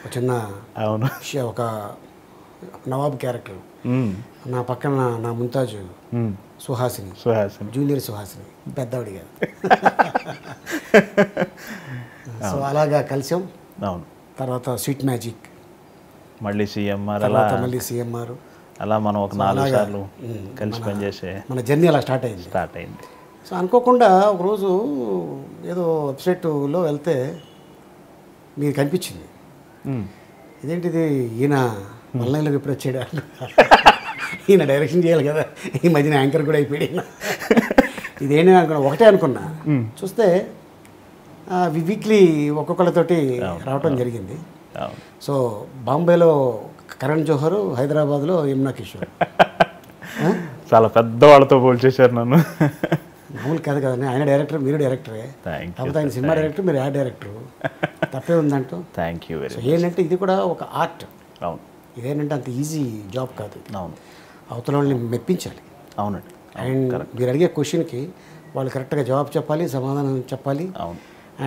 ఒక చిన్న అవును. ఒక నవాబ్ క్యారెక్టర్, నా పక్కన నా ముంతాజు సుహాసిని, జూనియర్ సుహాసిని, పెద్దవాడి గారు. సో అలాగా కలిసాం. అవును. తర్వాత స్వీట్ మ్యాజిక్, మళ్ళీ సిఎంఆర్, తర్వాత మళ్ళీ సిఎంఆర్, అలా మనం ఒక 4 సార్లు కలిసి పనిచేసే మన జర్నీ అలా స్టార్ట్ అయింది. సో అనుకోకుండా ఒకరోజు ఏదో వెబ్సైట్లో వెళ్తే మీకు కనిపించింది, ఇదేంటిది ఈయన మల్లైలోకి ఎప్పుడు వచ్చాడు, ఈయన డైరెక్షన్ చేయాలి కదా, ఈ మధ్యన యాంకర్ కూడా అయిపోయాడు ఈయన, ఇదేంటి అనుకున్నా, ఒకటే అనుకున్నా. చూస్తే వీక్లీ ఒక్కొక్కళ్ళతోటి రావటం జరిగింది. సో బాంబేలో కరణ్ జోహర్, హైదరాబాద్లో యమునా కిషోర్. చాలా పెద్ద వాళ్ళతో పోల్చేశారు నన్ను. మామూలు కాదు కదండి, ఆయన డైరెక్టర్, మీరు డైరెక్టరే, కాకపోతే ఆయన సినిమా డైరెక్టర్, మీరు యాడ్ డైరెక్టర్, తప్పే ఉందంటూ. Thank you very much. ఏంటంటే ఇది కూడా ఒక ఆర్ట్. అవును. ఇదేంటంటే అంత ఈజీ జాబ్ కాదు. అవును. అవతల వాళ్ళని మెప్పించాలి. అవునండి. అండ్ మీరు అడిగే క్వశ్చన్కి వాళ్ళు కరెక్ట్గా జవాబు చెప్పాలి, సమాధానం చెప్పాలి. అవును.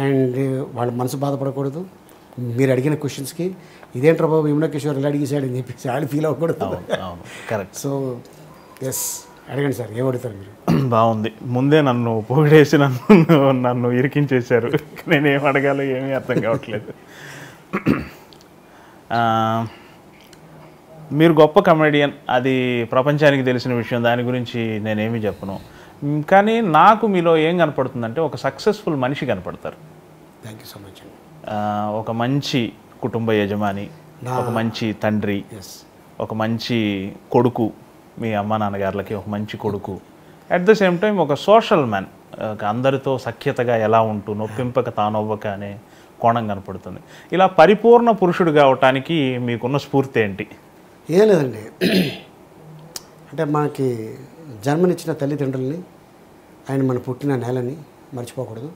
అండ్ వాళ్ళ మనసు బాధపడకూడదు. మీరు అడిగిన క్వశ్చన్స్కి ఇదేంట్రా బాబు యమునా కిషోర్ ఇలా అడిగేసాడు అని చెప్పేసి వాళ్ళు ఫీల్ అవ్వకూడదు. కరెక్ట్. సో ఎస్, అడగండి సార్, ఏం అడుగుతారు మీరు? బాగుంది. ముందే నన్ను పొగిడేసి నన్ను ఇరికించేశారు. నేనేం అడగాలో ఏమీ అర్థం కావట్లేదు. మీరు గొప్ప కమెడియన్, అది ప్రపంచానికి తెలిసిన విషయం, దాని గురించి నేనేమీ చెప్పను. కానీ నాకు మీలో ఏం కనపడుతుందంటే ఒక సక్సెస్ఫుల్ మనిషి కనపడతారు. Thank you so much. ఒక మంచి కుటుంబ యజమాని, ఒక మంచి తండ్రి, ఒక మంచి కొడుకు, మీ అమ్మ నాన్నగారులకి ఒక మంచి కొడుకు. అట్ ద సేమ్ టైం ఒక సోషల్ మ్యాన్, అందరితో సఖ్యతగా ఎలా ఉంటూ నొప్పింపక తానొవ్వక అనే కోణం కనపడుతుంది. ఇలా పరిపూర్ణ పురుషుడు కావటానికి మీకున్న స్ఫూర్తి ఏంటి? ఏం లేదండి, అంటే మనకి జన్మనిచ్చిన తల్లిదండ్రుల్ని, ఆయన మన పుట్టిన నేలని మర్చిపోకూడదు,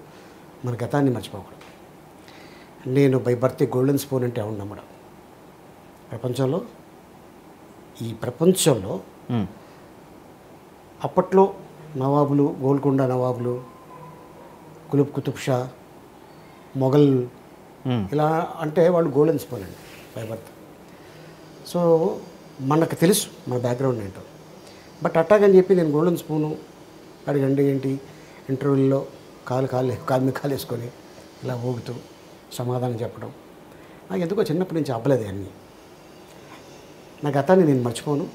మన గతాన్ని మర్చిపోకూడదు. నేను బై బర్త్ గోల్డెన్ స్పూన్ అంటే అవును నమ్మడం. ఈ ప్రపంచంలో అప్పట్లో నవాబులు, గోల్కొండ నవాబులు, కుతుబ్ కుతుబ్ షా, మొఘల్, ఇలా అంటే వాళ్ళు గోల్డెన్ స్పూన్ అండి బై బర్త్. సో మనకు తెలుసు మన బ్యాక్గ్రౌండ్ ఏంటో. బట్ అట్టాగని చెప్పి నేను గోల్డెన్ స్పూను అడగండి ఏంటి, ఇంటర్వ్యూల్లో కాలు మీద కాలు వేసుకొని ఇలా ఊగుతూ సమాధానం చెప్పడం నాకు ఎందుకో చిన్నప్పటి నుంచి అవ్వలేదు. అన్నీ నా గతాన్ని నేను మర్చిపోను.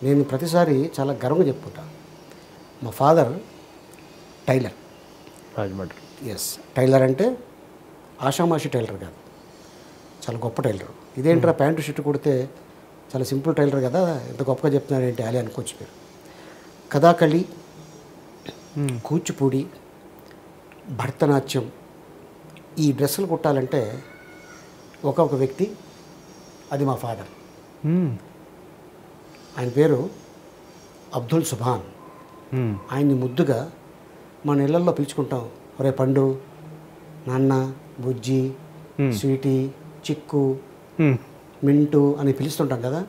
నేను ప్రతిసారి చాలా గర్వంగా చెప్పుకుంటా, మా father tailor, Rajahmundry. Yes, tailor అంటే ఆషామాషి టైలర్ కాదు, చాలా గొప్ప టైలర్. ఇదేంట్రా ప్యాంటు షర్ట్ కుడితే చాలా సింపుల్ టైలర్ కదా, ఎంత గొప్పగా చెప్తున్నారు ఏంటి అలీ అనుకోవచ్చు మీరు. కథాకళి, కూచిపూడి, భరతనాట్యం, ఈ డ్రెస్సులు కుట్టాలంటే ఒక వ్యక్తి, అది మా ఫాదర్. ఆయన పేరు అబ్దుల్ సుభాన్. ఆయన్ని ముద్దుగా మన ఇళ్లల్లో పిలుచుకుంటాం, ఒరే పండు, నాన్న, బుజ్జి, స్వీటీ, చిక్కు, మింటూ అని పిలుస్తుంటాం కదా,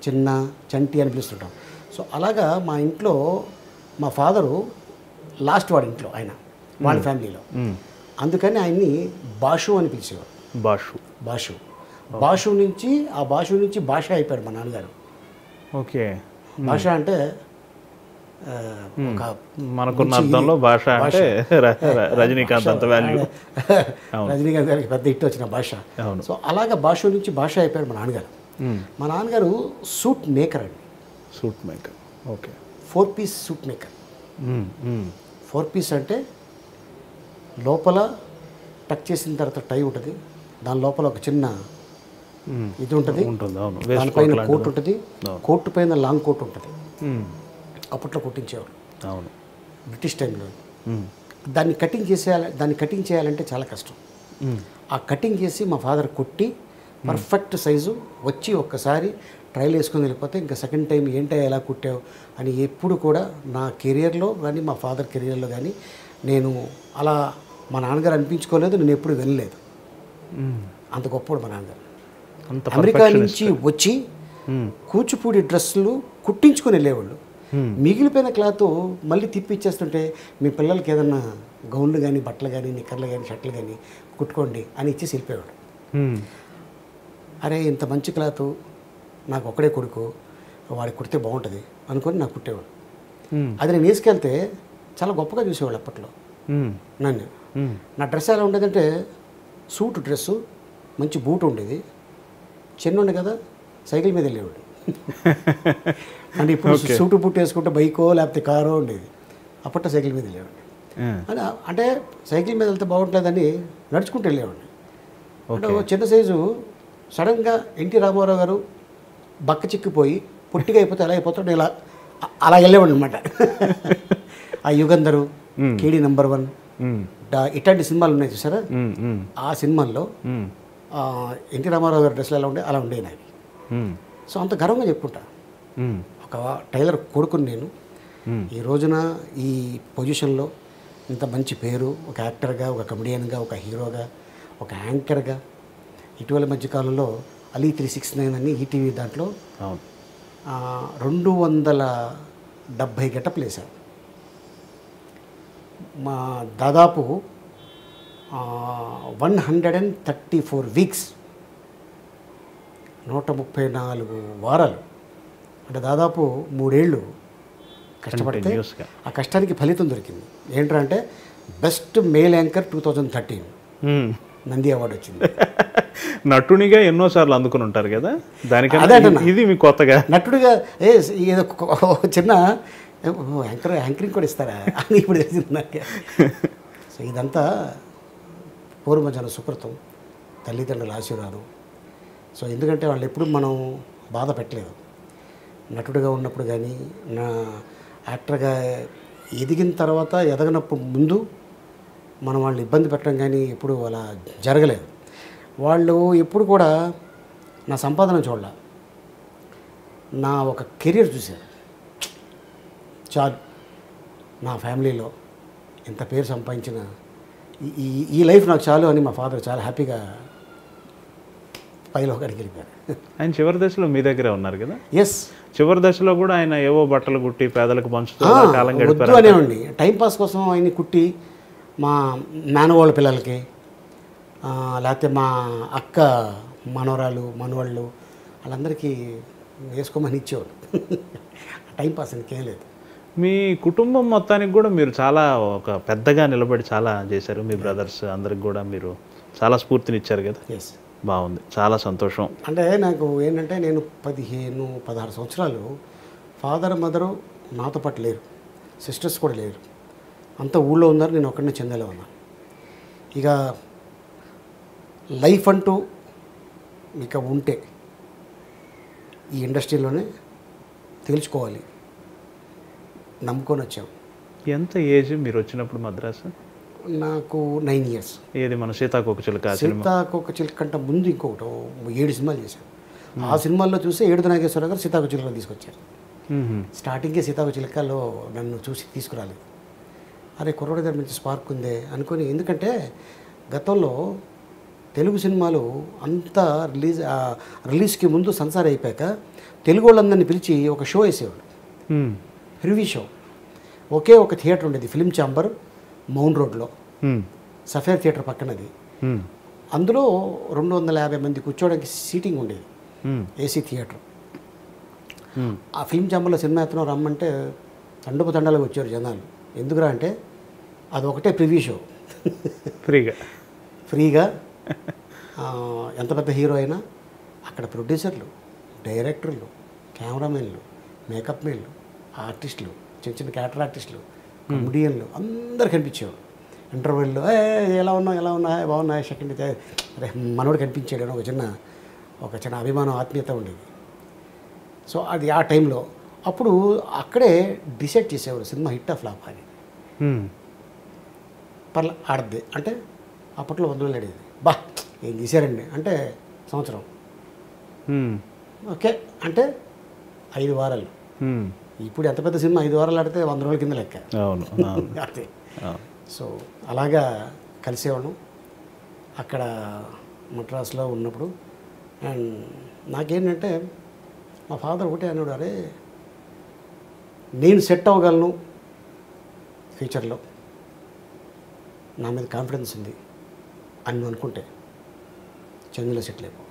చిన్న, చంటి అని పిలుస్తుంటాం. సో అలాగా మా ఇంట్లో మా ఫాదరు లాస్ట్ వాడి ఇంట్లో, ఆయన వాళ్ళ ఫ్యామిలీలో, అందుకని ఆయన్ని బాషు అని పిలిచేవారు. బాషు నుంచి భాష అయిపోయాడు మా నాన్నగారు. ఓకే. భాష అంటే మనకున్న అర్థంలో భాష అంటే రజనీకాంత్ అంత వాల్యూ, రజనీకాంత్ గారికి పెద్ద హిట్ వచ్చిన భాష. సో అలాగా భాష నుంచి భాష అయిపోయాడు మా నాన్నగారు. మా నాన్నగారు సూట్ మేకర్ అండి. Suit maker. Okay. 4 piece suit maker. 4 piece అంటే లోపల టక్ చేసిన తర్వాత టై ఉంటుంది, దాని లోపల ఒక చిన్న ఇది ఉంటుంది, దానిపైన కోట్ ఉంటుంది, కోట్ పైన లాంగ్ కోట్ ఉంటుంది. అప్పట్లో కుట్టించేవారు, అవును, బ్రిటిష్ టైంలో. దాన్ని కటింగ్ చేయాలంటే చాలా కష్టం. ఆ కటింగ్ చేసి మా ఫాదర్ కుట్టి పర్ఫెక్ట్ సైజు వచ్చి ఒక్కసారి ట్రైల్ వేసుకొని వెళ్ళిపోతే ఇంకా సెకండ్ టైం ఏంటో ఎలా కుట్టావు అని ఎప్పుడు కూడా నా కెరియర్లో కానీ మా ఫాదర్ కెరియర్లో కానీ నేను అలా మా నాన్నగారు అనిపించుకోలేదు, నేను ఎప్పుడు వెళ్ళలేదు. అంత గొప్పడు మా నాన్నగారు. అమెరికా నుంచి వచ్చి కూచిపూడి డ్రెస్సులు కుట్టించుకొని వెళ్ళేవాళ్ళు. మిగిలిపోయిన క్లాత్ మళ్ళీ తిప్పి ఇచ్చేస్తుంటే మీ పిల్లలకి ఏదన్నా గౌన్లు కానీ, బట్టలు కానీ, నిక్కర్లు కానీ, షర్ట్లు కానీ కుట్టుకోండి అని ఇచ్చేసి వెళ్ళిపోయాడు. అరే ఇంత మంచి క్లాత్ నాకు ఒక్కడే కొడుకు, వాడికి కుడితే బాగుంటుంది అనుకొని నాకు కుట్టేవాడు. అది నేను వేసుకెళ్తే చాలా గొప్పగా చూసేవాళ్ళు అప్పట్లో నన్ను. నా డ్రెస్ ఎలా ఉండేదంటే సూట్ డ్రెస్సు, మంచి బూట్ ఉండేది, చిన్న ఉండే కదా, సైకిల్ మీద వెళ్ళేవాడు. అంటే ఇప్పుడు సూటు బూట్ వేసుకుంటే బైకో లేకపోతే కారో ఉండేది, అప్పట్లో సైకిల్ మీద వెళ్ళేవాడిని. అంటే సైకిల్ మీద వెళ్తే బాగుంటుందని నడుచుకుంటూ వెళ్ళేవాడిని. అంటే చిన్న సైజు సడన్గా ఎన్టీ రామారావు గారు బక్క చిక్కిపోయి పొట్టిగా అయిపోతే ఎలా అయిపోతాడు, ఇలా అలా వెళ్ళేవాడు అనమాట. ఆ యుగంధరు, కేడీ నంబర్ 1 ఇట్లాంటి సినిమాలు ఉన్నాయి చూసారా, ఆ సినిమాల్లో ఎన్టీ రామారావు గారి డ్రెస్సులు ఎలా ఉండే అలా ఉండేవి నాకు. సో అంత గర్వంగా చెప్పుకుంటా, ఒక టైలర్ కొడుకుని నేను ఈ రోజున ఈ పొజిషన్లో ఇంత మంచి పేరు, ఒక యాక్టర్గా, ఒక కమెడియన్గా, ఒక హీరోగా, ఒక యాంకర్గా. ఇటీవల మధ్యకాలంలో అలీ 369 అని ఈటీవీ దాంట్లో 270 గెటప్లు వేశారు. మా దాదాపు 134 వీక్స్, 134 వారాలు, అంటే దాదాపు 3 ఏళ్ళు కష్టపడితే ఆ కష్టానికి ఫలితం దొరికింది. ఏంటంటే best male anchor 2013 Nandi award వచ్చింది. నటునిగా ఎన్నోసార్లు అందుకుని ఉంటారు కదా, దానికన్నా ఇది మీకు కొత్తగా నటుడిగా ఏదో చిన్న యాంకరింగ్ కూడా ఇస్తారా అని ఇప్పుడు తెలిసింది నాకు. సో ఇదంతా పూర్వజన సుకృతం, తల్లిదండ్రుల ఆశీర్వాదం. సో ఎందుకంటే వాళ్ళు ఎప్పుడు మనం బాధ పెట్టలేదు. నటుడిగా ఉన్నప్పుడు కానీ, నా యాక్టర్గా ఎదిగిన తర్వాత ఎదగనప్పుడు ముందు మనం వాళ్ళని ఇబ్బంది పెట్టడం కానీ ఎప్పుడు అలా జరగలేదు. వాళ్ళు ఎప్పుడు కూడా నా సంపాదన చూడాల, నా ఒక కెరీర్ చూశారు. చాలు, నా ఫ్యామిలీలో ఎంత పేరు సంపాదించిన ఈ లైఫ్ నాకు చాలు అని మా ఫాదర్ చాలా హ్యాపీగా పైలో అక్కడికి వెళ్ళిపోయారు. ఆయన చివరి దశలో మీ దగ్గరే ఉన్నారు కదా? ఎస్, చివరి దశలో కూడా ఆయన ఏవో బట్టలు కుట్టి పేదలకు పంచుతూ కాలం గడిపారు. వద్దు అనేవండి, టైంపాస్ కోసం ఆయన్ని కుట్టి మా మేనవాళ్ళ పిల్లలకి, లేకపోతే మా అక్క మనవరాలు మనవాళ్ళు వాళ్ళందరికీ వేసుకోమని ఇచ్చేవాడు. టైంపాస్ ఇంకేం లేదు. మీ కుటుంబం మొత్తానికి కూడా మీరు చాలా ఒక పెద్దగా నిలబడి చాలా చేశారు. మీ బ్రదర్స్ అందరికి కూడా మీరు చాలా స్ఫూర్తినిచ్చారు కదా. ఎస్, బాగుంది, చాలా సంతోషం. అంటే నాకు ఏంటంటే నేను 15-16 సంవత్సరాలు ఫాదర్ మదరు నాతో పాటు లేరు, సిస్టర్స్ కూడా లేరు, అంతా ఊళ్ళో ఉన్నారు, నేను ఒక్కడినే చెందేలో ఉన్నాను. ఇక లైఫ్ అంటూ ఇక ఉంటే ఈ ఇండస్ట్రీలోనే తేల్చుకోవాలి నమ్ముకొని వచ్చాం. ఎంత ఏజ్ మీరు వచ్చినప్పుడు మద్రాసు? నాకు 9 years. ఏది మన సీతాకోకచిలుక? సీతాకోకచిలుక కంటే ముందు ఇంకొకటి 7 సినిమాలు చేశాను. ఆ సినిమాల్లో చూసి ఏడుద నాగేశ్వరరావు గారు సీతాకోకచిలుకలో తీసుకొచ్చారు. స్టార్టింగే సీతాకోకచిలుకలో నన్ను చూసి తీసుకురాలేదు. అరే కుర్రోడి దగ్గర మంచి స్పార్క్ ఉందే అనుకొని, ఎందుకంటే గతంలో తెలుగు సినిమాలు అంతా రిలీజ్కి ముందు సంసారం అయిపోయాక తెలుగు వాళ్ళందరినీ పిలిచి ఒక షో వేసేవాడు, రివ్యూ షో. ఒకే ఒక థియేటర్ ఉండేది, ఫిలిం ఛాంబర్, మౌంట్ రోడ్లో, సఫేర్ థియేటర్ పక్కనది. అందులో 250 మంది కూర్చోడానికి సీటింగ్ ఉండేది, ఏసీ థియేటర్. ఆ ఫిలిం ఛాంబర్లో సినిమా ఎత్తనం రమ్మంటే తండాలుగా వచ్చారు జనాలు. ఎందుకురా అంటే అది ఒకటే ప్రివ్యూ షో, ఫ్రీగా. ఎంత పెద్ద హీరో అయినా అక్కడ ప్రొడ్యూసర్లు, డైరెక్టర్లు, కెమెరామెన్లు, మేకప్ మెన్లు, ఆర్టిస్టులు, చిన్న చిన్న క్యారెక్టర్ ఆర్టిస్టులు, కమెడియన్లు అందరు కనిపించేవాడు. ఇంటర్వ్యూల్లో ఎలా ఉన్నా బాగున్నా సెకండ్ అరే మనోడు కనిపించాడు అని ఒక చిన్న అభిమానం, ఆత్మీయత ఉండేది. సో అది ఆ టైంలో అప్పుడు అక్కడే డిసైడ్ చేసేవాడు సినిమా హిట్ ఆఫ్ ఫ్లాప్ అని. పర్ల ఆడద్ది అంటే అప్పట్లో 100 అడిగేది, బా ఏం తీశారండి అంటే సంవత్సరం, ఓకే అంటే 5 వారాలు. ఇప్పుడు ఎంత పెద్ద సినిమా 5 వారాలు ఆడితే 100 రోజుల కింద లెక్క. అదే. సో అలాగా కలిసేవాళ్ళం అక్కడ మద్రాసులో ఉన్నప్పుడు. అండ్ నాకేంటంటే మా ఫాదర్ ఒకటే అన్నాడు, అరే నేను సెట్ అవ్వగలను ఫ్యూచర్లో, నా మీద కాన్ఫిడెన్స్ ఉంది అని అనుకుంటే చెన్నైలో సెటిల్ అయిపో.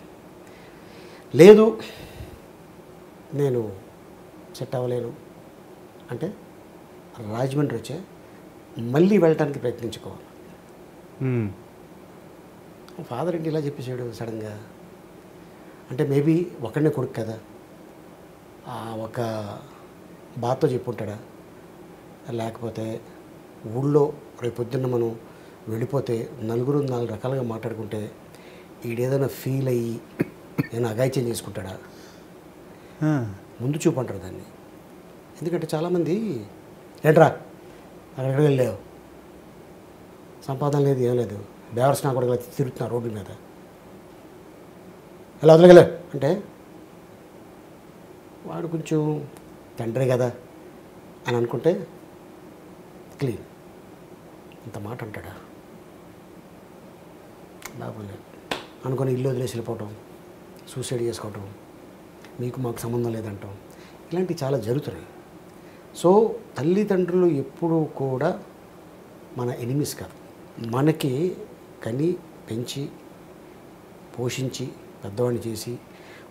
లేదు నేను సెట్ అవ్వలేను అంటే రాజమండ్రి వచ్చే మళ్ళీ వెళ్ళటానికి ప్రయత్నించుకోవాలి. ఫాదర్ ఏంటి ఇలా చెప్పేశాడు సడన్గా అంటే మేబీ ఒకడనే కొడుకు కదా, ఒక బాధతో చెప్పుంటాడా, లేకపోతే ఊళ్ళో రేపు పొద్దున్న మనం వెళ్ళిపోతే నలుగురు 4 రకాలుగా మాట్లాడుకుంటే ఈడేదైనా ఫీల్ అయ్యి ఏదైనా అగాయిత్యం చేసుకుంటాడా, ముందు చూపు అంటారు దాన్ని. ఎందుకంటే చాలామంది ఏంట్రా అక్కడికి వెళ్ళావు, సంపాదన లేదు ఏం లేదు, బేవర్స్ నా కూడా తిరుగుతున్నారు రోడ్డు మీద, ఎలా వదలగలరు అంటే వాడు కొంచెం తండ్రి కదా అని అనుకుంటే క్లీన్. ఇంత మాట అంటాడా బాబులే అనుకొని ఇల్లు వదిలేసి వెళ్ళిపోవటం, సూసైడ్ చేసుకోవటం, మీకు మాకు సంబంధం లేదంటాం, ఇలాంటివి చాలా జరుగుతున్నాయి. సో తల్లిదండ్రులు ఎప్పుడూ కూడా మన ఎనిమీస్ కాదు, మనకి కని పెంచి పోషించి పెద్దవాడిని చేసి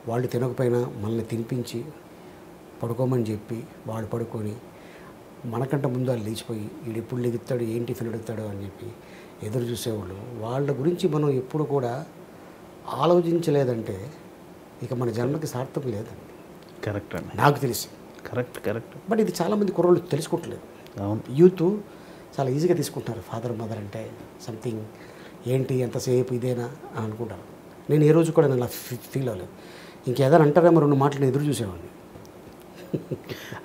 వాళ్ళు తినకపోయినా మనల్ని తినిపించి పడుకోమని చెప్పి వాళ్ళు పడుకొని మనకంటే ముందు వాళ్ళు లేచిపోయి వీడు ఎప్పుడు లెగుతాడు ఏం టిఫిన్ అడుగుతాడు అని చెప్పి ఎదురు చూసేవాళ్ళు. వాళ్ళ గురించి మనం ఎప్పుడు కూడా ఆలోచించలేదంటే ఇక మన జన్మకి సార్థకం లేదండి. కరెక్ట్ అండి, నాకు తెలిసి కరెక్ట్. బట్ ఇది చాలామంది కుర్రోళ్ళు తెలుసుకోవట్లేదు. యూత్ చాలా ఈజీగా తీసుకుంటున్నారు ఫాదర్ మదర్ అంటే సంథింగ్ ఏంటి ఎంతసేపు ఇదేనా అని అనుకుంటారు. నేను ఏ రోజు కూడా నేను అలా ఫీల్ అవ్వలేదు. ఇంకేదైనా అంటారేమో 2 మాటలు ఎదురు చూసేవాడిని.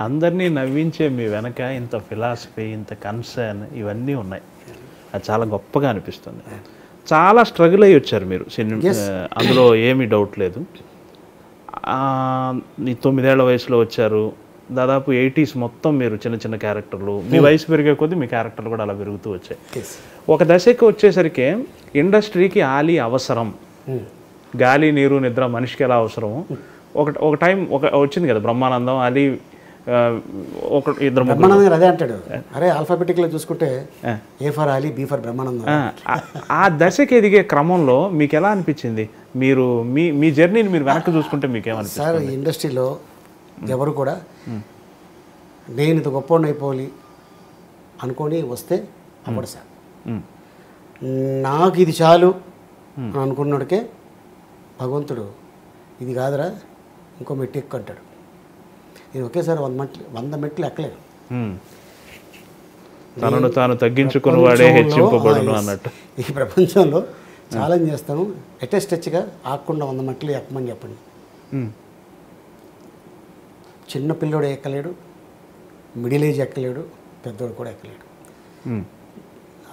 అందరినీ నవ్వించే మీ వెనక ఇంత ఫిలాసఫీ, ఇంత కన్సర్న్ ఇవన్నీ ఉన్నాయి. అది చాలా గొప్పగా అనిపిస్తుంది. చాలా స్ట్రగుల్ అయ్యి వచ్చారు మీరు సినిమా, అందులో ఏమీ డౌట్ లేదు. 9 ఏళ్ల వయసులో వచ్చారు, దాదాపు 80s మొత్తం మీరు చిన్న చిన్న క్యారెక్టర్లు, మీ వయసు పెరిగే కొద్దీ మీ క్యారెక్టర్లు కూడా అలా పెరుగుతూ వచ్చాయి. ఒక దశకి వచ్చేసరికి ఇండస్ట్రీకి ఆలి అవసరం, గాలి నీరు నిద్ర మనిషికి ఎలా అవసరమో ఒక టైం వచ్చింది కదా, బ్రహ్మానందం అలీ ఇద్దరు బ్రహ్మానందం అదే అంటాడు, అరే ఆల్ఫాబెటిక్లో చూసుకుంటే A for Ali B for Brahmanandam. ఆ దశకి ఎదిగే క్రమంలో మీకు ఎలా అనిపించింది? మీరు మీ జర్నీని మీరు వెనక్కి చూసుకుంటే మీకు ఏమనిపిస్తుంది? సార్ ఈ ఇండస్ట్రీలో ఎవరు కూడా నేను ఇంత గొప్పవాడిని అయిపోవాలి అనుకొని వస్తే అవ్వడు సార్. నాకు ఇది చాలు అని అనుకున్నాడికే భగవంతుడు ఇది కాదురా ఇంకో మెట్టు ఎక్కువ అంటాడు. నేను ఒకేసారి 100 మెట్లు ఎక్కలేను. తనను తాను తగ్గించుకుని వాడే హెచ్చింపబడును అన్నట్టు. ఈ ప్రపంచంలో ఛాలెంజ్ చేస్తాను, స్టెచ్గా ఆకుండా 100 మెట్లు ఎక్కమని చెప్పండి. చిన్న పిల్లోడు ఎక్కలేడు, మిడిల్ ఏజ్ ఎక్కలేడు, పెద్దోడు కూడా ఎక్కలేడు.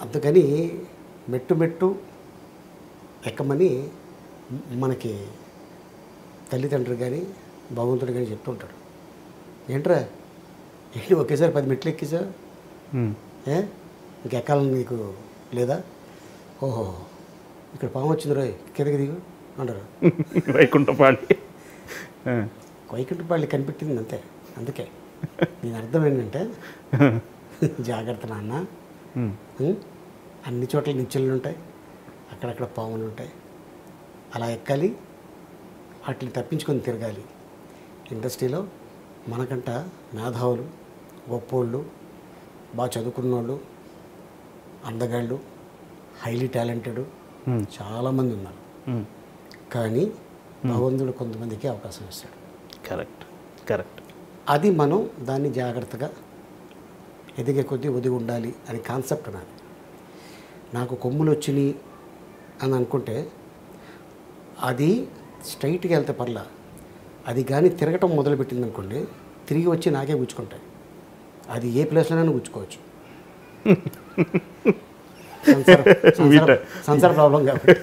అందుకని మెట్టు ఎక్కమని మనకి తల్లిదండ్రులు కానీ భగవంతుడు కానీ చెప్తుంటాడు. ఏంట్రా ఏంటి ఒకేసారి 10 మెట్లు ఎక్కిసా, ఇంకెక్కాలని నీకు లేదా? ఓహో ఇక్కడ పాము వచ్చింది రోయ్ కిందకి దిగు అంటారు. వైకుంఠపాళి కనిపెట్టింది అంతే. అందుకే దీని అర్థం ఏంటంటే జాగ్రత్త నాన్న, అన్ని చోట్ల నిచ్చెలు ఉంటాయి, అక్కడక్కడ పాములు ఉంటాయి, అలా ఎక్కాలి, వాటిని తప్పించుకొని తిరగాలి. ఇండస్ట్రీలో మనకంట మేధావులు, గొప్పోళ్ళు, బాగా చదువుకున్న వాళ్ళు, అందగాళ్ళు, హైలీ టాలెంటెడ్ చాలామంది ఉన్నారు. కానీ భగవంతుడు కొంతమందికి అవకాశం ఇస్తాడు. కరెక్ట్. అది మనం దాన్ని జాగ్రత్తగా ఎదిగే కొద్దీ ఒదిగి ఉండాలి అని కాన్సెప్ట్ నాది. నాకు కొమ్ములు వచ్చినాయి అని అనుకుంటే అది స్ట్రైట్గా వెళ్తే పర్లా, అది కానీ తిరగటం మొదలుపెట్టింది అనుకోండి తిరిగి వచ్చి నాకే గుచ్చుకుంటాయి. అది ఏ ప్లేస్లోనైనా గుచ్చుకోవచ్చు. సంసార ప్రాబ్లం కాబట్టి.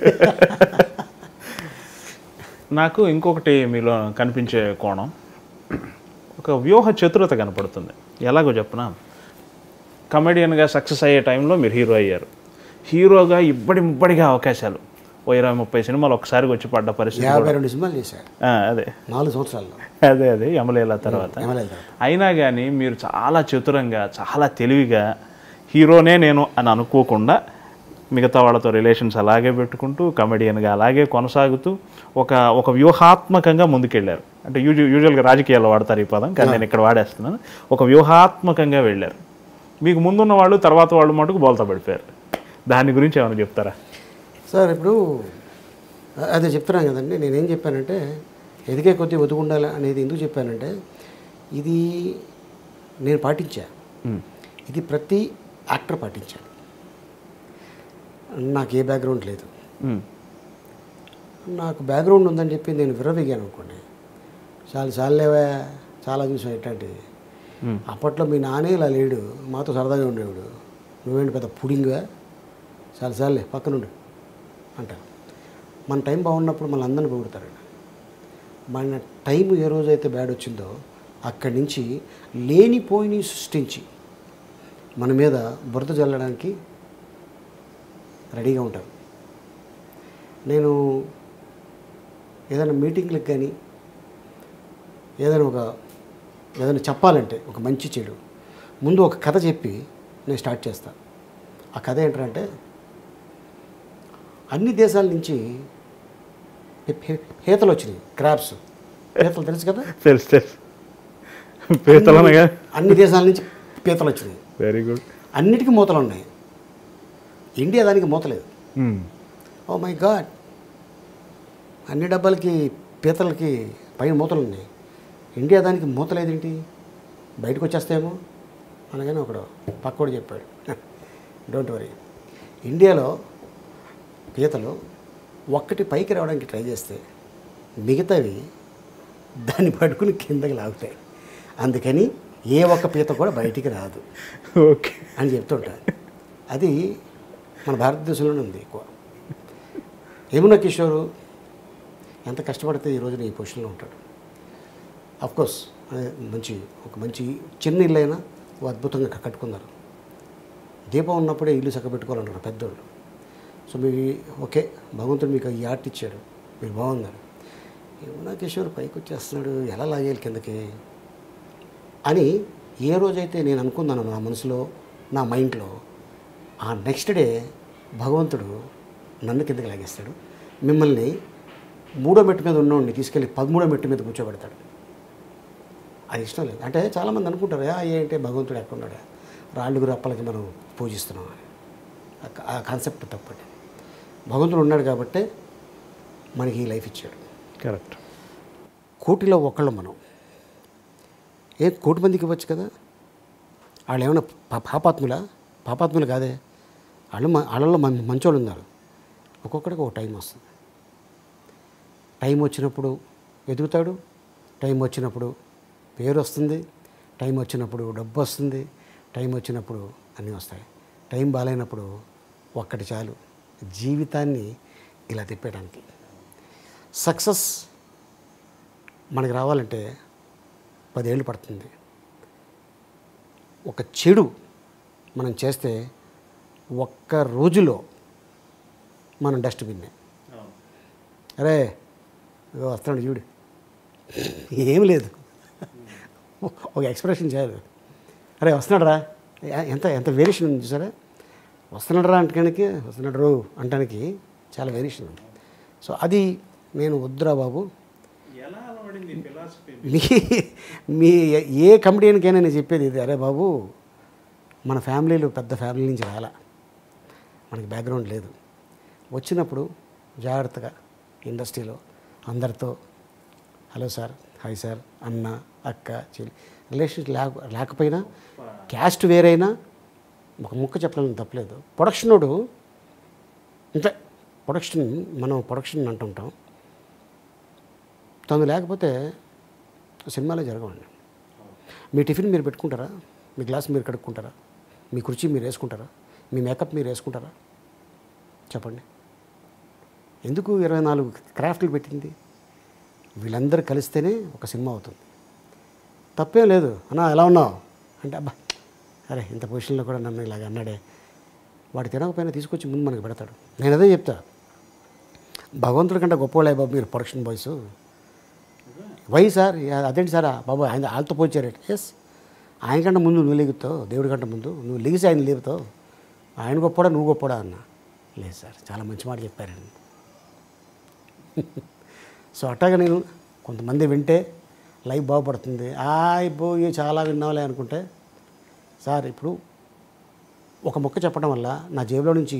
నాకు ఇంకొకటి మీలో కనిపించే కోణం, ఒక వ్యూహ చతురత కనపడుతుంది. ఎలాగో చెప్పనా, కమెడియన్గా సక్సెస్ అయ్యే టైంలో మీరు హీరో అయ్యారు. హీరోగా ముబ్బడిగా అవకాశాలు 20-30 సినిమాలు ఒకసారి వచ్చి పడ్డ పరిస్థితి. 52 సినిమాలు చేశారు అదే 4 సంవత్సరాల్లో. అదే యమలేల తర్వాత. అయినా కానీ మీరు చాలా చతురంగా, చాలా తెలివిగా హీరోనే నేను అని అనుకోకుండా మిగతా వాళ్ళతో రిలేషన్స్ అలాగే పెట్టుకుంటూ కమెడియన్గా అలాగే కొనసాగుతూ ఒక వ్యూహాత్మకంగా ముందుకెళ్ళారు. అంటే యూజువల్గా రాజకీయాల్లో వాడతారు ఈ పదం, కానీ నేను ఇక్కడ వాడేస్తున్నాను. ఒక వ్యూహాత్మకంగా వెళ్ళారు. మీకు ముందున్న వాళ్ళు తర్వాత వాళ్ళు మటుకు బోల్తా పడిపోయారు. దాని గురించి ఏమైనా చెప్తారా సార్? ఇప్పుడు అదే చెప్తున్నాను కదండి. నేనేం చెప్పానంటే ఎదిగే కొద్దీ ఒదుగుండాలి అనేది ఎందుకు చెప్పానంటే, ఇది నేను పాటించా, ఇది ప్రతి యాక్టర్ పాటించాలి. నాకు ఏ బ్యాక్గ్రౌండ్ లేదు. నాకు బ్యాక్గ్రౌండ్ ఉందని చెప్పి నేను విర్రవీగాను అనుకోండి, చాలాలేవా, చాలా చూసాను ఇట్లాంటివి. అప్పట్లో మీ నానే ఇలా లేడు, మాతో సరదాగా ఉండేవాడు, నువ్వేంటి పెద్ద పుడింగ్గా, చాలాసార్లే పక్కనుండు అంటారు. మన టైం బాగున్నప్పుడు మన అందరిని పొగుడతారండి. మన టైం ఏ రోజైతే బ్యాడ్ వచ్చిందో అక్కడి నుంచి లేనిపోయిని సృష్టించి మన మీద బురద జల్లడానికి రెడీగా ఉంటారు. నేను ఏదైనా మీటింగ్లకు కానీ ఏదైనా చెప్పాలంటే ఒక మంచి చెడు ముందు ఒక కథ చెప్పి నేను స్టార్ట్ చేస్తాను. ఆ కథ ఏంటంటే, అన్ని దేశాల నుంచి పీతలు వచ్చినాయి, క్రాబ్స్, పీతలు తెలుసు కదా? తెలుసు. పీతలు అన్ని దేశాల నుంచి పీతలు వచ్చినాయి. Very good. అన్నిటికీ మూతలు ఉన్నాయి. ఇండియా దానికి మూత లేదు. ఓ మై గాడ్, అన్ని డబ్బాలకి పీతలకి పైన మూతలు ఉన్నాయి, ఇండియా దానికి మూత లేదేంటి, బయటకు వచ్చేస్తాయేమో అనగానే ఒకడు పక్కోడు చెప్పాడు, డోంట్ వరీ, ఇండియాలో పీతలు ఒక్కటి పైకి రావడానికి ట్రై చేస్తే మిగతావి దాన్ని పట్టుకుని కిందకి లాగుతాయి, అందుకని ఏ ఒక్క పీత కూడా బయటికి రాదు ఓకే అని చెప్తుంటారు. అది మన భారతదేశంలోనే ఉంది ఎక్కువ. యమునా కిషోర్ ఎంత కష్టపడితే ఈ రోజున ఈ పొజిషన్లో ఉంటాడు. అఫ్కోర్స్ ఒక మంచి చిన్న ఇల్లు అయినా అద్భుతంగా కట్టుకున్నారు. దీపం ఉన్నప్పుడే ఇల్లు చక్కబెట్టుకోవాలన్నారు పెద్దోళ్ళు. సో ఓకే, భగవంతుడు మీకు ఈ ఆర్ట్ ఇచ్చాడు, మీరు బాగున్నారు. యమునా కిషోర్ పైకి వచ్చేస్తున్నాడు, ఎలా లాగేయాలి కిందకి అని ఏ రోజైతే నేను అనుకున్నాను నా మనసులో, నా మైండ్లో, ఆ నెక్స్ట్ డే భగవంతుడు నన్ను కిందకి లాగేస్తాడు. మిమ్మల్ని 3వ మెట్టు మీద ఉన్నోడిని తీసుకెళ్ళి 13వ మెట్టు మీద కూర్చోబెడతాడు. అది ఇష్టం లేదు. అంటే చాలామంది అనుకుంటారు, ఏంటంటే భగవంతుడు ఎక్కడున్నాడు, రాళ్ళుగు రప్పలకి మనం పూజిస్తున్నాం అని. ఆ కాన్సెప్ట్ తప్పటి. భగవంతుడు ఉన్నాడు కాబట్టే మనకి ఈ లైఫ్ ఇచ్చాడు. కరెక్ట్. కోటిలో ఒకళ్ళు మనం, 1,00,00,000 మందికి ఇవ్వచ్చు కదా. వాళ్ళు ఏమైనా పాపాత్ములు కాదే, వాళ్ళలో మంచోళ్ళు ఉన్నారు. ఒక్కొక్కడికి ఒక టైం వస్తుంది. టైం వచ్చినప్పుడు ఎదుగుతాడు, టైం వచ్చినప్పుడు పేరు వస్తుంది, టైం వచ్చినప్పుడు డబ్బు వస్తుంది, టైం వచ్చినప్పుడు అన్నీ వస్తాయి. టైం బాగాలేనప్పుడు ఒక్కటి చాలు జీవితాన్ని ఇలా తిప్పేయడానికి. సక్సెస్ మనకి రావాలంటే 10 ఏళ్ళు పడుతుంది. ఒక చెడు మనం చేస్తే ఒక్క రోజులో మనం డస్ట్బిన్నే. అరే వస్తున్నాడు చూడు, ఏం లేదు, ఒక ఎక్స్ప్రెషన్ చేయాలి. అరే వస్తున్నాడు రా, ఎంత వేరియేషన్ ఉంది చూసారా. వస్తున్నాడు రా అంటానికి, వస్తున్నాడు రో అంటానికి చాలా వేరియేషన్ ఉంది. సో అది నేను వద్దురా బాబు, మీ ఏ కమెడియన్కైనా నేను చెప్పేది ఇది. అరే బాబు, మన ఫ్యామిలీలో పెద్ద ఫ్యామిలీ నుంచి రాలా, మనకి బ్యాక్గ్రౌండ్ లేదు. వచ్చినప్పుడు జాగ్రత్తగా ఇండస్ట్రీలో అందరితో హలో సార్, హాయ్ సార్, అన్న, అక్క, చెల్లి, రిలేషన్స్ లేకపోయినా, క్యాస్ట్ వేరైనా ఒక ముక్క చెప్పడం తప్పలేదు. ప్రొడక్షనోడు అంటే మనం ప్రొడక్షన్ అంటుంటాం, తను లేకపోతే సినిమాలో జరగవండి. మీ టిఫిన్ మీరు పెట్టుకుంటారా, మీ గ్లాస్ మీరు కడుక్కుంటారా, మీ కుర్చీ మీరు వేసుకుంటారా, మీ మేకప్ మీరు వేసుకుంటారా చెప్పండి. ఎందుకు 24 క్రాఫ్ట్లు పెట్టింది? వీళ్ళందరూ కలిస్తేనే ఒక సినిమా అవుతుంది. తప్పేం లేదు. అన్నా ఎలా ఉన్నావు అంటే, అబ్బా అరే ఇంత పొజిషన్లో కూడా నన్ను ఇలాగ అన్నాడే, వాడు తినకపోయినా తీసుకొచ్చి ముందు మనకు పెడతాడు. నేను అదే చెప్తా, భగవంతుడి కంటే గొప్పవాళ్ళే బాబు మీరు ప్రొడక్షన్ బాయ్స్. వై సార్, అదేంటి సార్ బాబు ఆయన వాళ్ళతో పోల్చారు. ఎస్, ఆయన కంటే ముందు నువ్వు లెగుతావు, దేవుడి కంటే ముందు నువ్వు లెగిసి ఆయన లేపుతావు. ఆయన గొప్పడా నువ్వు గొప్పడా అన్న. లేదు సార్, చాలా మంచి మాట చెప్పారండి. సో అట్టాగా నేను కొంతమంది వింటే లైఫ్ బాగుపడుతుంది, అయిపోయి చాలా విన్నావులే అనుకుంటే, సార్ ఇప్పుడు ఒక మొక్క చెప్పడం వల్ల నా జేబులో నుంచి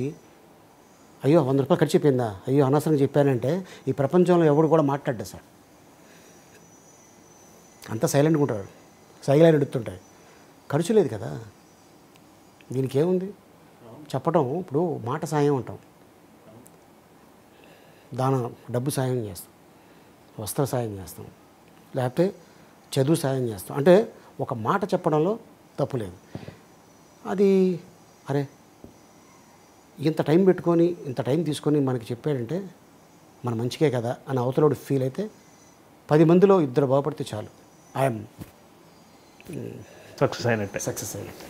అయ్యో 100 రూపాయలు ఖర్చు అయిపోయిందా, అయ్యో అనవసరంగా చెప్పానంటే ఈ ప్రపంచంలో ఎవడు కూడా మాట్లాడ్డా సార్. అంతా సైలెంట్గా ఉంటారు, సైలెంట్ ఎడుతుంటాయి. ఖర్చు లేదు కదా, దీనికి ఏముంది చెప్పడం. ఇప్పుడు మాట సాయం అంటాం, డబ్బు సాయం చేస్తాం, వస్త్ర సాయం చేస్తాం, లేకపోతే చదువు సాయం చేస్తాం. అంటే ఒక మాట చెప్పడంలో తప్పు లేదు. అది అరే ఇంత టైం పెట్టుకొని ఇంత టైం తీసుకొని మనకి చెప్పాడంటే మన మంచికే కదా అని అవతలోడు ఫీల్ అయితే 10 మందిలో 2 బాగుపడితే చాలు, ఐఎమ్ సక్సెస్ అయినట్టే. సక్సెస్ అయినట్టే.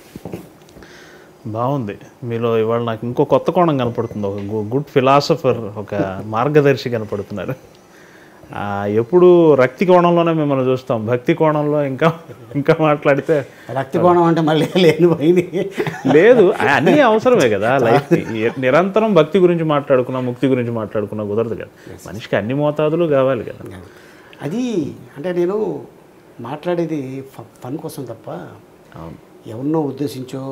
బాగుంది. మీలో ఇవాళ నాకు ఇంకో కొత్త కోణం కనపడుతుంది. ఒక గుడ్ ఫిలాసఫర్, ఒక మార్గదర్శి కనపడుతున్నారు. ఎప్పుడు రక్తి కోణంలోనే మిమ్మల్ని చూస్తాం, భక్తి కోణంలో ఇంకా మాట్లాడితే రక్తి కోణం అంటే మళ్ళీ లేని పోయింది. లేదు, అన్నీ అవసరమే కదా లైఫ్కి. నిరంతరం భక్తి గురించి మాట్లాడుకున్నా, ముక్తి గురించి మాట్లాడుకున్నా కుదరదు కదా. మనిషికి అన్ని మోతాదులు కావాలి కదా. అది అంటే నేను మాట్లాడేది ఫన్ కోసం తప్ప ఎవరినో ఉద్దేశించో,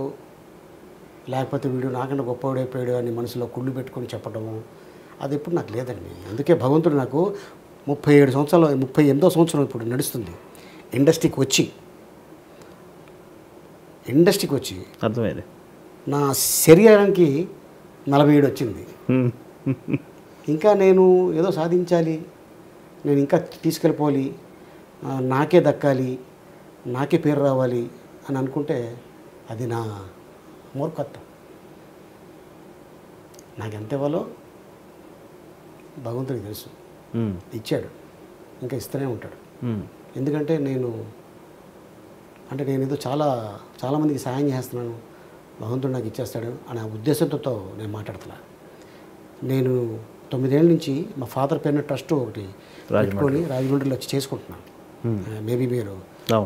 లేకపోతే వీడు నాకన్నా గొప్పవాడైపోయాడు అని మనసులో కుళ్ళు పెట్టుకొని చెప్పడము అది ఎప్పుడు నాకు లేదండి. అందుకే భగవంతుడు నాకు 37 సంవత్సరాలు, 38వ సంవత్సరం ఇప్పుడు నడుస్తుంది ఇండస్ట్రీకి వచ్చి అర్థమైంది. నా శరీరానికి 47 వచ్చింది. ఇంకా నేను ఏదో సాధించాలి, నేను ఇంకా తీసుకెళ్ళిపోవాలి, నాకే దక్కాలి, నాకే పేరు రావాలి అని అనుకుంటే అది నా మూర్ఖత్వం. నాకు ఎంత ఇవ్వాలో భగవంతుడికి తెలుసు, ఇచ్చాడు, ఇంకా ఇస్తూనే ఉంటాడు. ఎందుకంటే నేను ఏదో చాలామందికి సాయం చేస్తున్నాను, భగవంతుడు నాకు ఇచ్చేస్తాడు అనే ఉద్దేశంతో నేను మాట్లాడుతున్నా. నేను 9 ఏళ్ళ నుంచి మా ఫాదర్ పేరున ట్రస్ట్ ఒకటి పెట్టుకొని రాజమండ్రిలో వచ్చి చేసుకుంటున్నాను. మేబీ మీరు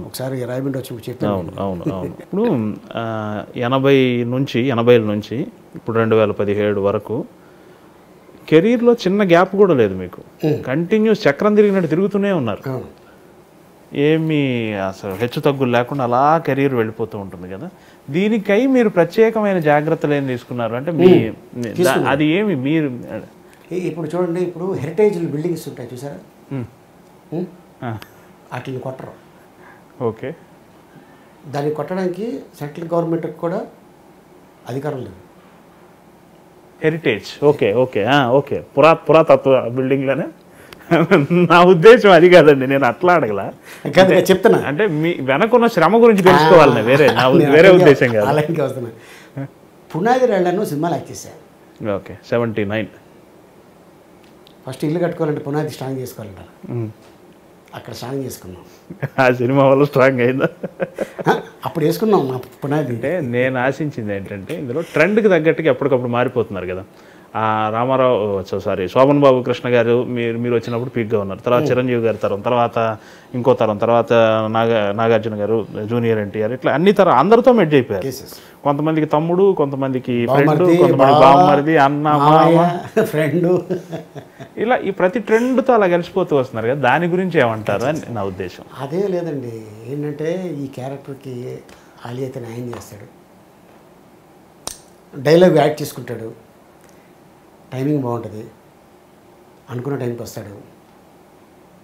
ఒకసారి రాజమండ్రి వచ్చి చెప్పాను. అవును. ఇప్పుడు 80ల నుంచి ఇప్పుడు 2017 వరకు కెరీర్లో చిన్న గ్యాప్ కూడా లేదు మీకు. కంటిన్యూస్ చక్రం తిరిగినట్టు తిరుగుతూనే ఉన్నారు. ఏమి అసలు హెచ్చు తగ్గులు లేకుండా అలా కెరీర్ వెళ్ళిపోతూ ఉంటుంది కదా. దీనికై మీరు ప్రత్యేకమైన జాగ్రత్తలు ఏం తీసుకున్నారు అంటే అది ఏమి మీరు ఇప్పుడు చూడండి, ఇప్పుడు హెరిటేజ్ బిల్డింగ్స్ ఉంటాయి చూసారా, వాటిని కొట్టరు. ఓకే, దాన్ని కొట్టడానికి సెంట్రల్ గవర్నమెంట్కి కూడా అధికారం లేదు. హెరిటేజ్ ఓకే పురాతత్వ బిల్డింగ్లోనే. నా ఉద్దేశం అది కాదండి, నేను అట్లా అడగలా, చెప్తున్నా. అంటే మీ వెనకున్న శ్రమ గురించి తెలుసుకోవాలని వేరే ఉద్దేశం కాదు. అలాగే వస్తున్నా. పునాది రాళ్లను సినిమాలు యాక్ట్ చేశాను. ఓకే, 79. ఫస్ట్ ఇల్లు కట్టుకోవాలంటే పునాది స్ట్రాంగ్ చేసుకోవాలంట, అక్కడ స్ట్రాంగ్ చేసుకున్నాం. ఆ సినిమా వల్ల స్ట్రాంగ్ అయిందా? అప్పుడు వేసుకున్నాం మా పునాది. అంటే నేను ఆశించింది ఏంటంటే ఇందులో ట్రెండ్కి తగ్గట్టుగా ఎప్పటికప్పుడు మారిపోతున్నారు కదా. శోభన్ బాబు కృష్ణ గారు మీరు వచ్చినప్పుడు పీక్గా ఉన్నారు, తర్వాత చిరంజీవి గారి తరం, తర్వాత ఇంకో తరం, తర్వాత నాగార్జున గారు, జూనియర్ ఎన్టీఆర్, ఇట్లా అన్ని తరం అందరితో మెడ్జ్ అయిపోయారు. కొంతమందికి తమ్ముడు, కొంతమందికి ఫ్రెండ్, కొంతమంది బావమరిది, అన్న, మామ, ఫ్రెండ్, ఇలా ఈ ప్రతి ట్రెండ్తో అలా కలిసిపోతూ వస్తున్నారు కదా. దాని గురించి ఏమంటారు అని నా ఉద్దేశం. అదే లేదండి, ఏంటంటే ఈ క్యారెక్టర్కి ఆలీ అయితే న్యాయం చేస్తాడు, డైలాగ్ యాడ్ చేసుకుంటాడు, టైమింగ్ బాగుంటుంది, అనుకున్న టైంకి వస్తాడు,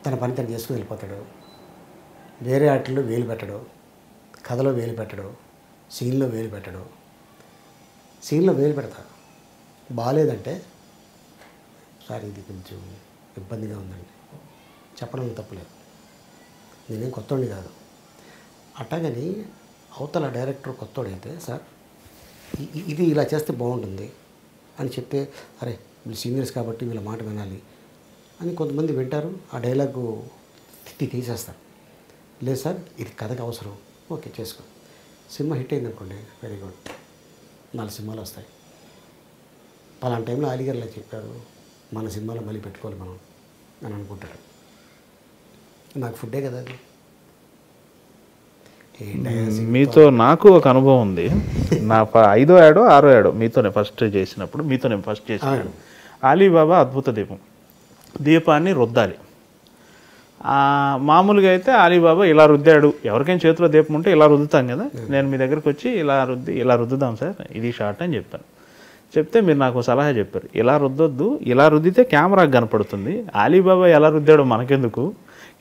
తన పని తను చేసుకుని వెళ్ళిపోతాడు, వేరే ఆటల్లో వేలు పెట్టడు, కథలో వేలు పెట్టడు, సీన్లో వేలు పెట్టడు. సీన్లో వేలు పెడతాడు, బాగాలేదంటే సార్ ఇది కొంచెం ఇబ్బందిగా ఉందండి చెప్పడం తప్పులేదు, నేనేం కొత్తోడిని కాదు. అట్టగని అవతల డైరెక్టర్ కొత్తోడైతే సార్ ఇది ఇలా చేస్తే బాగుంటుంది అని చెప్తే, అరే వీళ్ళు సీనియర్స్ కాబట్టి వీళ్ళ మాట వినాలి అని కొంతమంది వింటారు, ఆ డైలాగు తీసేస్తారు. లేదు సార్ ఇది కథకు అవసరం, ఓకే చేసుకో. సినిమా హిట్ అయింది అనుకోండి, వెరీ గుడ్, 4 సినిమాలు వస్తాయి. పలానా టైంలో అలీగారు ఇలా చెప్పారు, మన సినిమాలో మళ్ళీ పెట్టుకోవాలి మనం అని అనుకుంటారు. నాకు ఫుడ్డే కదా అది. మీతో నాకు ఒక అనుభవం ఉంది. నా 5వ ఏడో 6వ ఏడో మీతోనే ఫస్ట్ చేసినప్పుడు అలీబాబా అద్భుత దీపాన్ని రుద్దాలి. మామూలుగా అయితే అలీబాబా ఇలా రుద్దాడు, ఎవరికైనా చేతిలో దీపం ఉంటే ఇలా రుద్దుతాం కదా, నేను మీ దగ్గరకు వచ్చి ఇలా రుద్దుదాం సార్, ఇది షార్ట్ అని చెప్పాను. చెప్తే మీరు నాకు సలహా చెప్పారు, ఇలా రుద్దొద్దు, ఇలా రుద్దితే కెమెరాకి కనపడుతుంది, అలీబాబా ఎలా రుద్దాడో మనకెందుకు,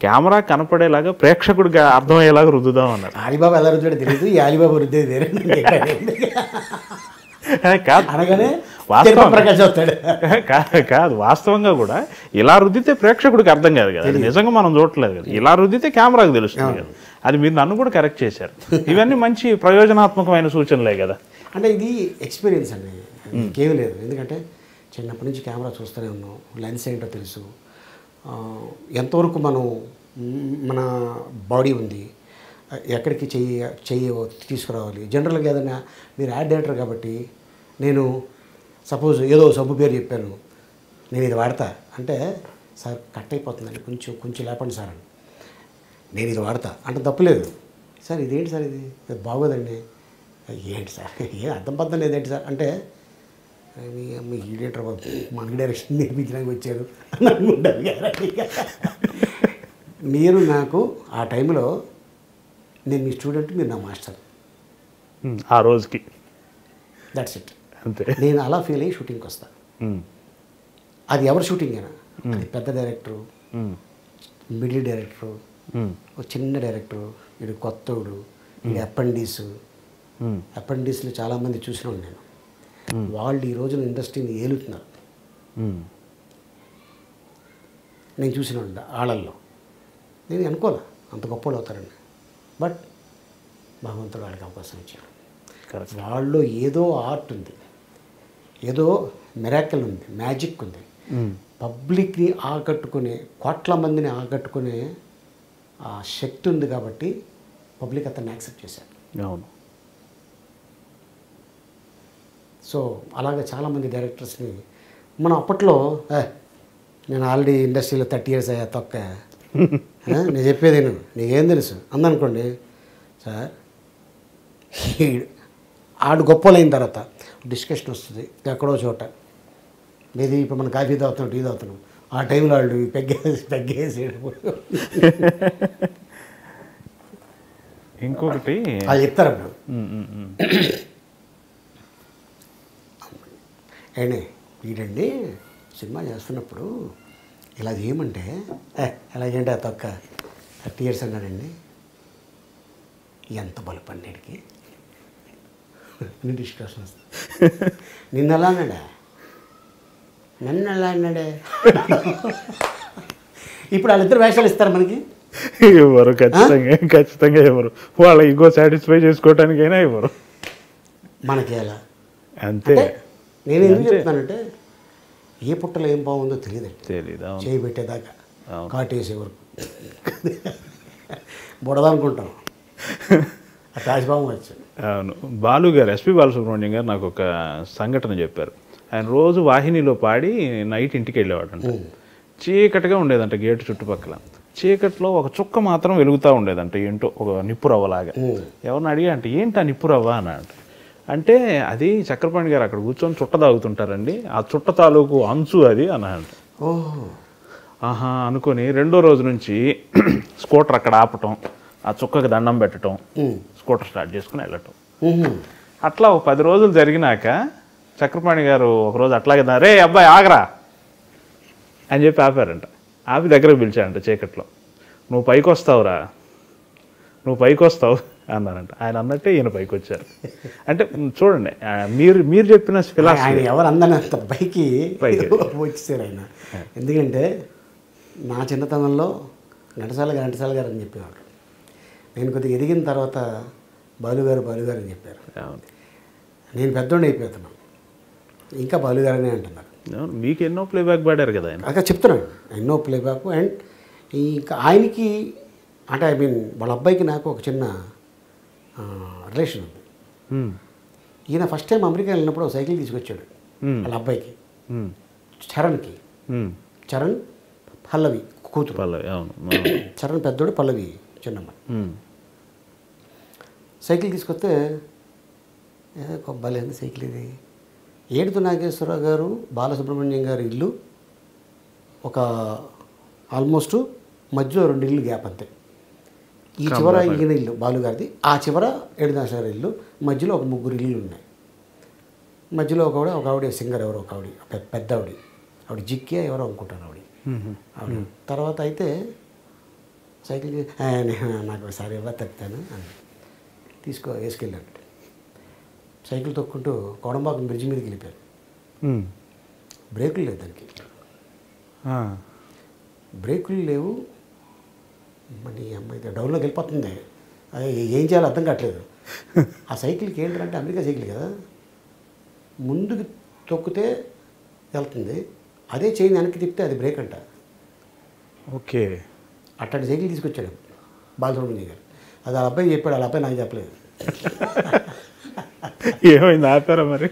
కెమెరా కనపడేలాగా ప్రేక్షకుడికి అర్థమయ్యేలాగా రుద్దుదాం అన్నారు. అలీబాబా ఎలా రుద్దాడో తెలియదు, ఈ అలీబాబా రుద్దేది వేరే కాదు, వాస్తవంగా కూడా ఇలా రుద్దితే ప్రేక్షకుడికి అర్థం కాదు కదా, నిజంగా మనం చూడట్లేదు కదా, ఇలా రుద్దితే కెమెరాకి తెలుస్తుంది కదా. అది మీరు నన్ను కూడా కరెక్ట్ చేశారు. ఇవన్నీ మంచి ప్రయోజనాత్మకమైన సూచనలే కదా. అంటే ఇది ఎక్స్పీరియన్స్ అండి, ఇంకేమీ లేదు. ఎందుకంటే చిన్నప్పటి నుంచి కెమెరా చూస్తూనే ఉన్నాం, లెన్స్ ఏంటో తెలుసు, ఎంతవరకు మన బాడీ ఉంది, ఎక్కడికి చెయ్యి తీసుకురావాలి. జనరల్గా ఏదైనా మీరు యాడ్ డైరెక్టర్ కాబట్టి నేను సపోజ్ ఏదో సబ్బు పేరు చెప్పాను, నేను ఇది వాడతా అంటే, సార్ కట్ అయిపోతుందండి, కొంచెం లేపండి సార్ అని, నేను ఇది వాడతా అంటే తప్పులేదు. సార్ ఇదేంటి సార్, ఇది బాగోదండి, ఏంటి సార్ ఏం అర్థం పద్ధం లేదేంటి సార్ అంటే, మీ అమ్మ ఈడేటర్ బాబు మనకి డైరెక్షన్ నేర్పించడానికి వచ్చారు అని అనుకుంటారు. మీరు నాకు ఆ టైంలో, నేను మీ స్టూడెంట్, మీరు నా మాస్టర్ ఆ రోజుకి, దట్స్ ఇట్. అంతే. నేను అలా ఫీల్ అయ్యి షూటింగ్కి వస్తాను. అది ఎవరు షూటింగ్ అయినా, అది పెద్ద డైరెక్టరు, మిడిల్ డైరెక్టరు, ఒక చిన్న డైరెక్టరు, ఇది కొత్తోడు, ఇది అపెండిస్లు చాలామంది చూసినాను నేను. వాళ్ళు ఈ రోజున ఇండస్ట్రీని ఏలుతున్నారు, నేను చూసిన ఆళ్ళల్లో. నేను అనుకోలే అంత గొప్పలు అవుతారని, బట్ భగవంతుడు వాళ్ళకి అవకాశం ఇచ్చాడు. వాళ్ళు ఏదో ఆర్ట్ ఉంది, ఏదో మిరాకిల్ ఉంది, మ్యాజిక్ ఉంది, పబ్లిక్ని ఆకట్టుకునే, కోట్ల మందిని ఆకట్టుకునే ఆ శక్తి ఉంది కాబట్టి పబ్లిక్ అతన్ని యాక్సెప్ట్ చేశారు. అవును. సో అలాగే చాలామంది డైరెక్టర్స్ని మనం అప్పట్లో, నేను ఆల్రెడీ ఇండస్ట్రీలో 30 years అయ్యా తొక్క, నేను చెప్పేది నీకేం తెలుసు అందనుకోండి సార్. ఆడు గొప్పలైన తర్వాత డిస్కషన్ వస్తుంది ఎక్కడో చోట, మీది ఇప్పుడు మనం కాఫీ తాగుతున్నాం, టీ తాగుతున్నాం, ఆ టైంలో వాళ్ళు పెగ్గేసి ఇంకొకటి వాళ్ళు చెప్తారు అప్పుడు, ఏనే వీడండి సినిమా చేస్తున్నప్పుడు ఇలా చేయమంటే, ఎలాగంటే ఆ తొక్క 30 years అన్నాడండి, ఎంత బలపడికి డిస్కషన్ వస్తుంది. నిన్న ఎలా అన్నాడా, నన్ను ఎలా అన్నాడే. ఇప్పుడు వాళ్ళిద్దరు వేషాలు ఇస్తారు మనకి, ఇవ్వరు, ఖచ్చితంగా ఇవ్వరు. వాళ్ళ ఈగో సాటిస్ఫై చేసుకోవటానికైనా ఇవ్వరు మనకి. ఎలా అంతే. నేను ఎందుకు చెప్తానంటే, ఏ పుట్టలో ఏం బాగుందో తెలీదు, చేయి పెట్టేదాకా కాటేసే వరకు బుడదనుకుంటాం, ఆ తాజ్బాబు వచ్చి. అవును. బాలు గారు, ఎస్పి బాలసుబ్రహ్మణ్యం గారు నాకు ఒక సంఘటన చెప్పారు. ఆయన రోజు వాహినిలో పాడి నైట్ ఇంటికి వెళ్ళేవాడంట. చీకటిగా ఉండేదంట గేటు చుట్టుపక్కల. చీకట్లో ఒక చుక్క మాత్రం వెలుగుతూ ఉండేదంట, ఏంటో ఒక నిప్పురవ్వలాగా. ఎవరిని అడిగా అంటే, ఏంటి ఆ నిప్పురవ్వ అని అంటే, అది చక్రపాణి గారు అక్కడ కూర్చొని చుట్ట తాగుతుంటారండి, ఆ చుట్ట తాలూకు అంచు అది అన్నాడంట. ఆహా అనుకొని 2వ రోజు నుంచి స్కూటర్ అక్కడ ఆపటం, ఆ చుక్కకి దండం పెట్టడం, స్కూటర్ స్టార్ట్ చేసుకుని వెళ్ళటం. అట్లా ఒక 10 రోజులు జరిగినాక చక్రపాణి గారు ఒకరోజు అట్లాగే, రే అబ్బాయి ఆగరా అని చెప్పి ఆపారంట. ఆపి దగ్గరకు పిలిచారంట చీకట్లో, నువ్వు పైకి వస్తావురా, నువ్వు పైకి వస్తావు అన్నారంట. ఆయన అన్నట్టే ఈయన పైకి వచ్చారు. అంటే చూడండి, మీరు చెప్పిన ఫిలాసఫీ ఎవరు అందనంత పైకి వచ్చేసారు ఆయన. ఎందుకంటే నా చిన్నతనంలో ఘంటసాల గారు అని చెప్పేవాడు. నేను కొద్దిగా ఎదిగిన తర్వాత బాలుగారు అని చెప్పారు. నేను పెద్దోడిని అయిపోతున్నాను, ఇంకా బాలుగారనే అంటున్నారు. మీకు ఎన్నో ప్లేబ్యాక్ పాడారు కదా ఆయన. అక్కడ చెప్తున్నాను, ఎన్నో ప్లేబ్యాక్. అండ్ ఇంకా ఆయనకి అంటే వాళ్ళ అబ్బాయికి నాకు ఒక చిన్న రిలేషన్ ఉంది. ఈయన ఫస్ట్ టైం అమెరికా వెళ్ళినప్పుడు ఒక సైకిల్ తీసుకొచ్చాడు వాళ్ళ అబ్బాయికి, చరణ్కి. చరణ్ పల్లవి కూతురు. పల్లవి, అవును. చరణ్ పెద్దోడు, పల్లవి చిన్నమ్మ. సైకిల్ తీసుకొస్తే కొబ్బలేంది సైకిల్ ఇది. ఏడుతు నాగేశ్వరరావు గారు బాలసుబ్రహ్మణ్యం గారి ఇల్లు ఒక ఆల్మోస్ట్ మధ్యలో 2 ఇల్లు గ్యాప్ అంతే. ఈ చివర ఈయన ఇల్లు బాలుగారిది, ఆ చివర ఏడునాశ్వర ఇల్లు, మధ్యలో ఒక 3 ఇల్లు ఉన్నాయి. మధ్యలో ఒక ఆవిడ సింగర్, ఎవరో ఒక ఆవిడ పెద్ద ఆవిడ జిక్కే ఎవరో అనుకుంటాను ఆవిడ. తర్వాత అయితే సైకిల్ నాకు ఒకసారి తప్పుతాను అని వేసుకెళ్ళాను. సైకిల్ తొక్కుంటూ కోడంబాకం బ్రిడ్జి మీదకి వెళ్ళిపోయాను. బ్రేకులు లేవు దానికి, బ్రేకులు లేవు. మరి అమ్మాయి డౌన్లోకి వెళ్ళిపోతుంది, అది ఏం చేయాలో అర్థం కావట్లేదు. ఆ సైకిల్కి ఏంటంటే అమెరికా సైకిల్ కదా, ముందుకు తొక్కితే వెళ్తుంది, అదే చైన్ వెనక్కి తిప్పితే అది బ్రేక్ అంట. ఓకే, అట్లాంటి సైకిల్ తీసుకొచ్చాడు బాలసుబ్రహ్మణ్యం గారు. అది ఆ అబ్బాయి చెప్పాడు, వాళ్ళ అబ్బాయి నాకు చెప్పలేదు. ఏమైంది, ఆపారా మరి?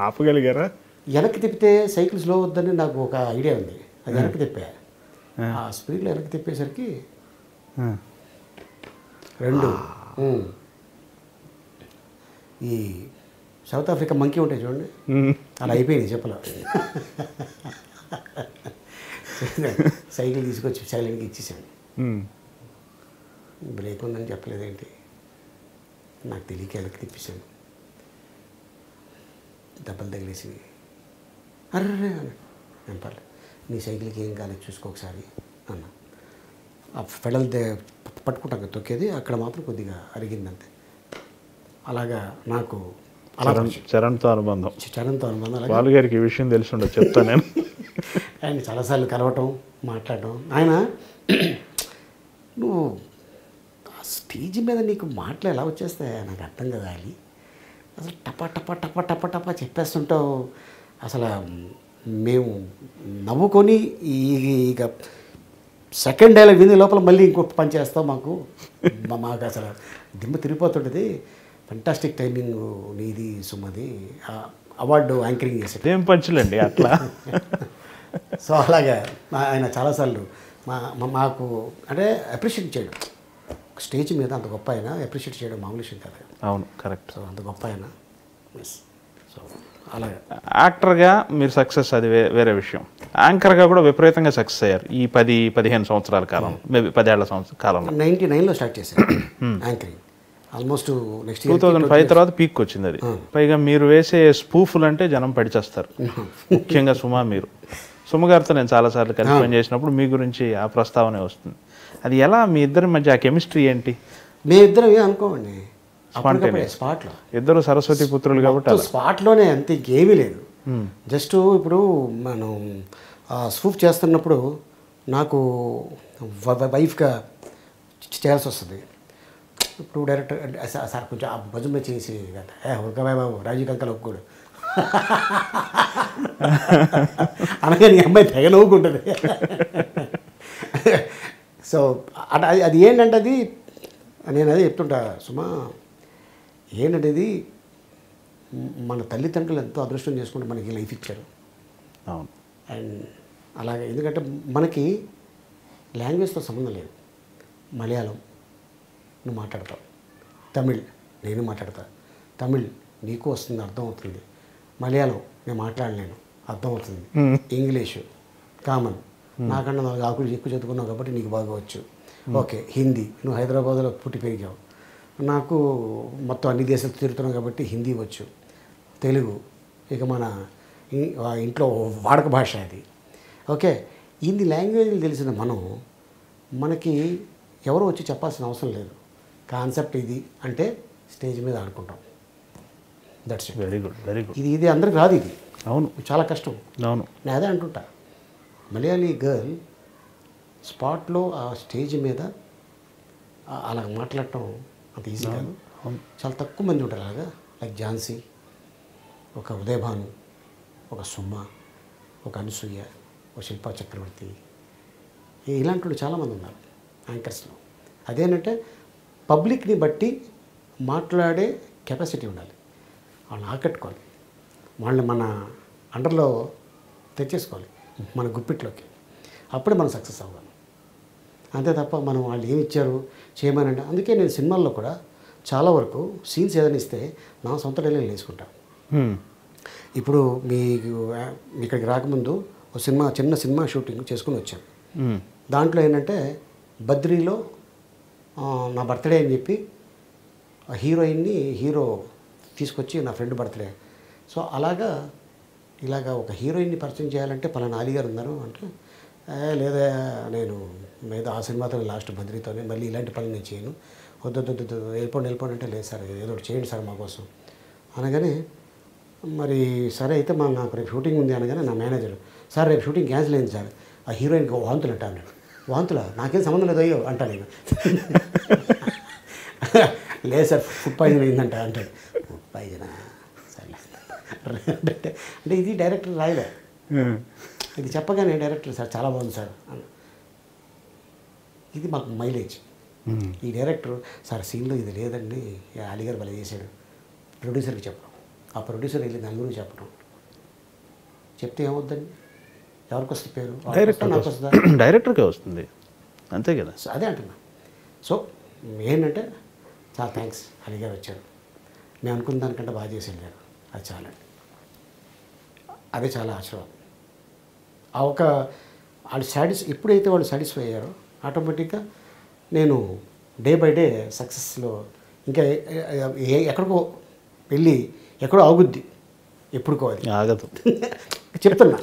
ఆపగలిగారా? వెనక్కి తిప్పితే సైకిల్ స్లో వద్దని నాకు ఒక ఐడియా ఉంది. అది వెనక్కి తిప్పా, ఆ స్పీడ్లో వెనక్కి తిప్పేసరికి 2 ఈ సౌత్ ఆఫ్రికా మంకీ ఉంటాయి చూడండి, అలా అయిపోయింది చెప్పలో. సైకిల్ తీసుకొచ్చి సైలెంట్గా ఇచ్చేసాను. బ్రేక్ ఉందని చెప్పలేదేంటి, నాకు తెలియక వెనక్కి తిప్పేశాను. దెబ్బలు తగిలేసి అర్రే నేను పర్లేదు, నీ సైకిల్కి ఏం కాలేదు చూసుకో ఒకసారి అన్న. ఆ ఫెడల్ పట్టుకుంటాం కదా తొక్కేది, అక్కడ మాత్రం కొద్దిగా అరిగిందంతే. అలాగా నాకు అలా చరణ్తో అనుబంధం అలాగే బాలుగారికి ఈ విషయం తెలిసి ఉండదు, చెప్తాను నేను. ఆయన చాలాసార్లు కలవటం, మాట్లాడటం. ఆయన నువ్వు ఆ స్టేజ్ మీద నీకు మాటలు ఎలా వచ్చేస్తాయి నాకు అర్థం కదా అది. అసలు టపా టపా టపా టపా టపా చెప్పేస్తుంటావు. అసలు మేము నవ్వుకొని ఇక సెకండ్ డైలాగ్ విని లోపల మళ్ళీ ఇంకొక పని చేస్తావు. మాకు అసలు దిమ్మ తిరిగిపోతుంటుంది. ఫంటాస్టిక్ టైమింగ్ నీది సుమది, అవార్డు యాంకరింగ్ చేసేది ఏం పంచులండి అట్లా. సో అలాగా ఆయన చాలాసార్లు మాకు అంటే అప్రిషియేట్ చేయడం, స్టేజ్ మీద అంత గొప్ప ఆయన అప్రిషియేట్ చేయడం మామూలు విషయం కాదు. అవును, కరెక్ట్. సో అంత గొప్ప ఆయన. సో అలాగే యాక్టర్గా మీరు సక్సెస్, అది వేరే విషయం. యాంకర్గా కూడా విపరీతంగా సక్సెస్ అయ్యారు ఈ 10-15 సంవత్సరాల కాలం, మేబీ 10 ఏళ్ల కాలంలో. 99లో స్టార్ట్ చేశాను యాంకరింగ్. ఆల్మోస్ట్ నెక్స్ట్ 2005 తర్వాత పీక్ వచ్చింది అది. పైగా మీరు వేసే స్పూఫులు అంటే జనం పడిచేస్తారు, ముఖ్యంగా సుమ గారితో నేను చాలాసార్లు కలిసి పనిచేసినప్పుడు మీ గురించి ఆ ప్రస్తావనే వస్తుంది. అది ఎలా మీ ఇద్దరి మధ్య ఆ కెమిస్ట్రీ ఏంటి? మేమిద్దరం అనుకోండి స్పాట్లో, ఇద్దరు సరస్వతి పుత్రులు కాబట్టి స్పాట్లోనే, అంతే, ఇంకేమీ లేదు. జస్ట్ ఇప్పుడు మనం స్పూఫ్ చేస్తున్నప్పుడు నాకు వైఫ్గా చేయాల్సి వస్తుంది. ఇప్పుడు డైరెక్టర్ సార్ కొంచెం ఆ భుజం మీద చేసి ఉరకబాయ్ బాబు రాజీవ్ కంకల్ ఒప్పుకోడు అనగా నీ అమ్మాయి తెగ నవ్వుకుంటుంది. సో అది ఏంటంటే అది నేను అదే చెప్తుంటా సుమా, ఏంటంటే ఇది మన తల్లిదండ్రులు ఎంతో అదృష్టం చేసుకుంటే మనకి లైఫ్ ఇచ్చారు. అవును. అండ్ అలాగే ఎందుకంటే మనకి లాంగ్వేజ్తో సంబంధం లేదు. మలయాళం నువ్వు మాట్లాడతావు, తమిళ్ నేను మాట్లాడతా, తమిళ్ నీకు వస్తుంది, అర్థం అవుతుంది. మలయాళం నేను మాట్లాడలేను, అర్థం అవుతుంది. ఇంగ్లీషు కామన్, నాకన్నా 4 ఆకులు ఎక్కువ చదువుకున్నావు కాబట్టి నీకు బాగా వచ్చు. ఓకే, హిందీ నువ్వు హైదరాబాద్లో పుట్టి పెరిగావు, నాకు మొత్తం అన్ని దేశాలు తిరుగుతున్నావు కాబట్టి హిందీ వచ్చు. తెలుగు ఇక మన ఇంట్లో వాడక భాష అది. ఓకే, ఇన్ని లాంగ్వేజ్లు తెలిసిన మనకి ఎవరో వచ్చి చెప్పాల్సిన అవసరం లేదు. కాన్సెప్ట్ ఇది అంటే స్టేజ్ మీద ఆడుకుంటాం. That's it. Very good, very good. ఇది అందరికి రాదు, ఇది అవును, చాలా కష్టం. అవును, నేను అదే అంటుంటా, మలయాళీ గర్ల్ స్పాట్లో ఆ స్టేజ్ మీద అలా మాట్లాడటం అంత ఈజీ కాదు. చాలా తక్కువ మంది ఉంటారు అలాగా. లైక్ ఝాన్సీ, ఒక ఉదయభాను, ఒక సుమ, ఒక అనసూయ, ఒక శిల్పా చక్రవర్తి, ఇలాంటి వాళ్ళు చాలామంది ఉన్నారు యాంకర్స్లో. అదేంటంటే పబ్లిక్ని బట్టి మాట్లాడే కెపాసిటీ ఉండాలి, వాళ్ళని ఆకట్టుకోవాలి, వాళ్ళని మన అండర్లో తెచ్చేసుకోవాలి, మన గుప్పిట్లోకి. అప్పుడే మనం సక్సెస్ అవ్వాలి. అంతే తప్ప మనం వాళ్ళు ఏమి ఇచ్చారు చేయమని అంటే. అందుకే నేను సినిమాల్లో కూడా చాలా వరకు సీన్స్ ఏదైనా ఇస్తే నా సొంత డైలాగులు వేసుకుంటాను. ఇప్పుడు మీకు ఇక్కడికి రాకముందు ఒక చిన్న సినిమా షూటింగ్ చేసుకుని వచ్చాను. దాంట్లో ఏంటంటే బద్రీలో నా బర్త్డే అని చెప్పి ఆ హీరో తీసుకొచ్చి నా ఫ్రెండ్ బర్త్డే. సో ఇలాగా ఒక హీరోయిన్ని పరిచయం చేయాలంటే పలానా అలీ గారు ఉన్నారు అంటే, లేదా నేను మీద ఆ సినిమాతో లాస్ట్ బద్రీతోనే మళ్ళీ ఇలాంటి పనులు నేను చేయను, వద్దు వెళ్ళిపోండి అంటే, లేదు సార్ ఏదో ఒకటి చేయండి సార్ మా కోసం అనగానే, మరి సరే అయితే నాకు రేపు షూటింగ్ ఉంది అనగానే నా మేనేజర్, సార్ రేపు షూటింగ్ క్యాన్సిల్ అయింది సార్, ఆ హీరోయిన్కి వాంతులు అంట అన్నాడు. వాంతులా? నాకేం సంబంధం లేదు అయ్యో అంటా నేను. లేదు సార్ ఫుడ్ పాయిజన్ అయిందంట అంటాడు. ఫుడ్ పాయిజనా? సరే అంటే ఇది డైరెక్టర్ రాయలే, ఇది చెప్పగానే డైరెక్టర్ సార్ చాలా బాగుంది సార్ అని. ఇది మాకు మైలేజ్. ఈ డైరెక్టర్ సార్ సీన్లో ఇది లేదండి అలీగారు భలే చేశాడు, ప్రొడ్యూసర్కి చెప్పడం, ఆ ప్రొడ్యూసర్ వెళ్ళి నలుగురికి చెప్పడం, చెప్తే ఏమవుద్దండి, ఎవరికి వస్తుంది పేరు? నాకు వస్తుందా? డైరెక్టర్కే వస్తుంది, అంతే కదా. అదే అంటున్నా. సో ఏంటంటే చాలా థ్యాంక్స్ అలీగారు వచ్చారు, మేము అనుకున్న దానికంటే బాగా చేసి వెళ్ళారు, అది చాలండి. అదే చాలా ఆశీర్వాదం. ఆ ఒక వాళ్ళు ఎప్పుడైతే వాళ్ళు సాటిస్ఫై అయ్యారో ఆటోమేటిక్గా నేను డే బై డే సక్సెస్లో ఇంకా ఎక్కడికో వెళ్ళి ఎక్కడో ఆగుద్ది, ఎప్పుడుకోవాలి ఆగదు. చెప్తున్నా.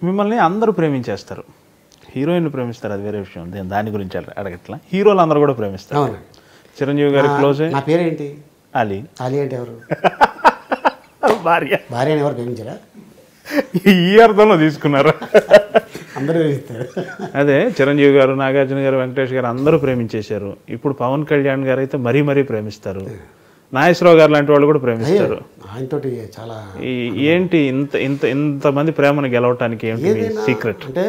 మిమ్మల్ని అందరూ ప్రేమించేస్తారు, హీరోయిన్లు ప్రేమిస్తారు, అది వేరే విషయం, దాని గురించి అడగట్లా. హీరోలు అందరూ కూడా ప్రేమిస్తారు. అవును. చిరంజీవి గారి క్లోజ్. నా పేరేంటి? అలీ. అలీ అంటే ఎవరు? భార్యని ఎవరు ప్రేమించారా? ఈ అర్థంలో తీసుకున్నారు. అందరూ ప్రేమిస్తారు. అదే చిరంజీవి గారు, నాగార్జున గారు, వెంకటేష్ గారు అందరూ ప్రేమించేశారు. ఇప్పుడు పవన్ కళ్యాణ్ గారు అయితే మరీ ప్రేమిస్తారు. నాగేశ్వరరావు గారు లాంటి వాళ్ళు కూడా ప్రేమిస్తారు. ఆయనతోటి చాలా ఏంటి ఇంతమంది ప్రేమను గెలవటానికి ఏంటి సీక్రెట్? అంటే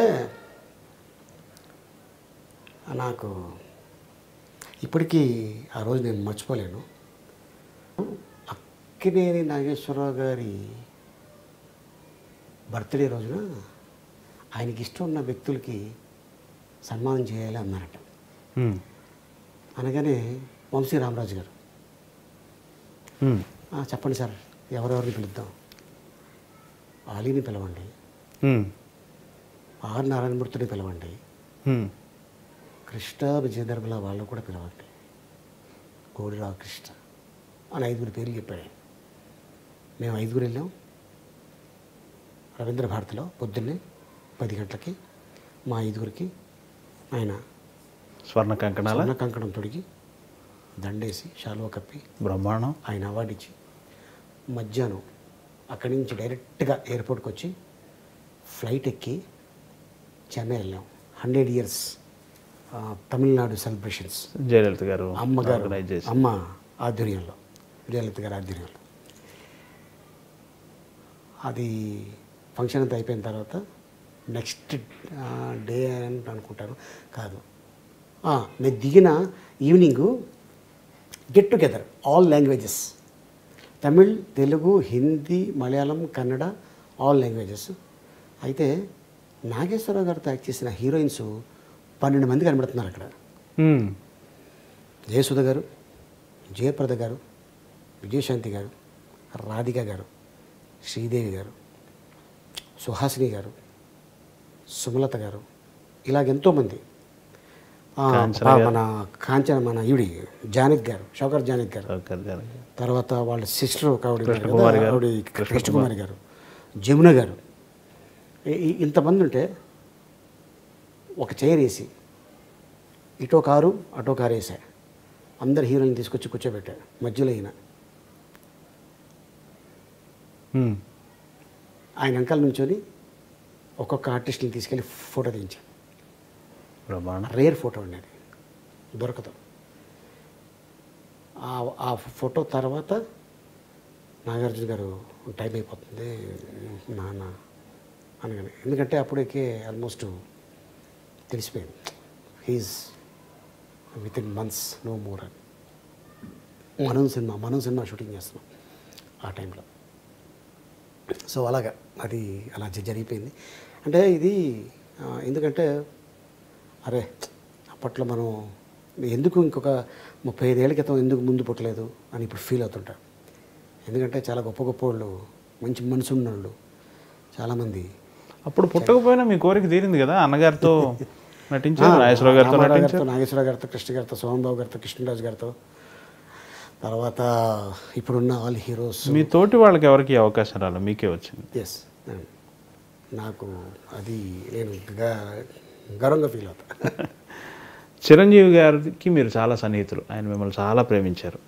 నాకు ఇప్పటికీ ఆ రోజు నేను మర్చిపోలేను. అక్కినేని నాగేశ్వరరావు గారి బర్త్డే రోజున ఆయనకి ఇష్టం ఉన్న వ్యక్తులకి సన్మానం చేయాలి అన్నారట. అనగానే వంశీ రామరాజు గారు, చెప్పండి సార్ ఎవరెవరిని పిలుద్దాం? ఆలీని పిలవండి, ఆర్ నారాయణమూర్తిని పిలవండి, కృష్ణ విజయధర్మల వాళ్ళు కూడా పిలవండి, కోడిరావు కృష్ణ అని 5 పేర్లు చెప్పాడు. మేము 5 వెళ్ళాం. రవీంద్ర భారతిలో పొద్దున్నే 10 గంటలకి మా 5 ఆయన స్వర్ణ కంకణం తొడిగి దండేసి శాలువా కప్పి బ్రహ్మాండం ఆయన అవార్డు ఇచ్చి మధ్యాహ్నం అక్కడి నుంచి డైరెక్ట్గా ఎయిర్పోర్ట్కి వచ్చి ఫ్లైట్ ఎక్కి చెన్నై వెళ్ళాం. 100 years తమిళనాడు సెలబ్రేషన్స్ జయలలిత గారు అమ్మ ఆధ్వర్యంలో, జయలలిత గారి ఆధ్వర్యంలో. అది ఫంక్షన్ అంతా అయిపోయిన తర్వాత నెక్స్ట్ డే అని అనుకుంటాను, కాదు నేను దిగిన evening get together all languages, Tamil, Telugu, Hindi, Malayalam, Kannada, all languages. అయితే నాగేశ్వరరావు గారితో యాక్ట్ చేసిన హీరోయిన్స్ 12 మంది కనబడుతున్నారు అక్కడ. జయసుధ గారు, జయప్రద గారు, విజయశాంతి గారు, రాధిక గారు, శ్రీదేవి గారు, సుహాసిని గారు, సుమలత గారు, ఇలాగెంతోమంది. మన ఈవిడి జానక్ గారు, షౌకర్ జానక్ గారు, తర్వాత వాళ్ళ సిస్టర్ కృష్ణకుమారి గారు, జమున గారు, ఇంతమంది ఉంటే ఒక చైర్ వేసి ఇటో కారు అటో కారు వేసా, అందరు హీరోయిన్ తీసుకొచ్చి కూర్చోబెట్టా, మధ్యలో ఆయన వెనకాల నుంచొని ఒక్కొక్క ఆర్టిస్ట్ని తీసుకెళ్ళి ఫోటో తీయించాను. రేర్ ఫోటో ఉండేది, దొరకదు. ఆ ఫోటో తర్వాత నాగార్జున గారు టైం అయిపోతుంది నాన్న అనగానే, ఎందుకంటే అప్పటికే ఆల్మోస్ట్ తెలిసిపోయింది he's within months no more అని. మనం సినిమా షూటింగ్ చేస్తున్నాం ఆ టైంలో. సో అలాగా అది అలా జరిగిపోయింది. అంటే ఇది ఎందుకంటే అరే అప్పట్లో మనం ఎందుకు ఇంకొక 35 ఏళ్ల క్రితం ఎందుకు ముందు పుట్టలేదు అని ఇప్పుడు ఫీల్ అవుతుంటా. ఎందుకంటే చాలా గొప్ప గొప్ప వాళ్ళు, మంచి మనసు ఉన్న వాళ్ళు చాలామంది. అప్పుడు పుట్టకపోయినా మీ కోరిక తీరింది కదా, అన్నగారితో నటించారు, నాగేశ్వరరావు గారితో నటించారు, నాగేశ్వరరావు గారితో, కృష్ణ గారితో, సోమబాబు గారితో, కృష్ణరాజు గారితో, తర్వాత ఇప్పుడున్న ఆల్ హీరోస్. మీ తోటి వాళ్ళకి ఎవరికి అవకాశం రాలేదు, మీకే వచ్చింది. ఎస్, నాకు అది నేను గర్వంగా ఫీల్ అవుతా. చిరంజీవి గారికి మీరు చాలా సన్నిహితులు, ఆయన మిమ్మల్ని చాలా ప్రేమించారు.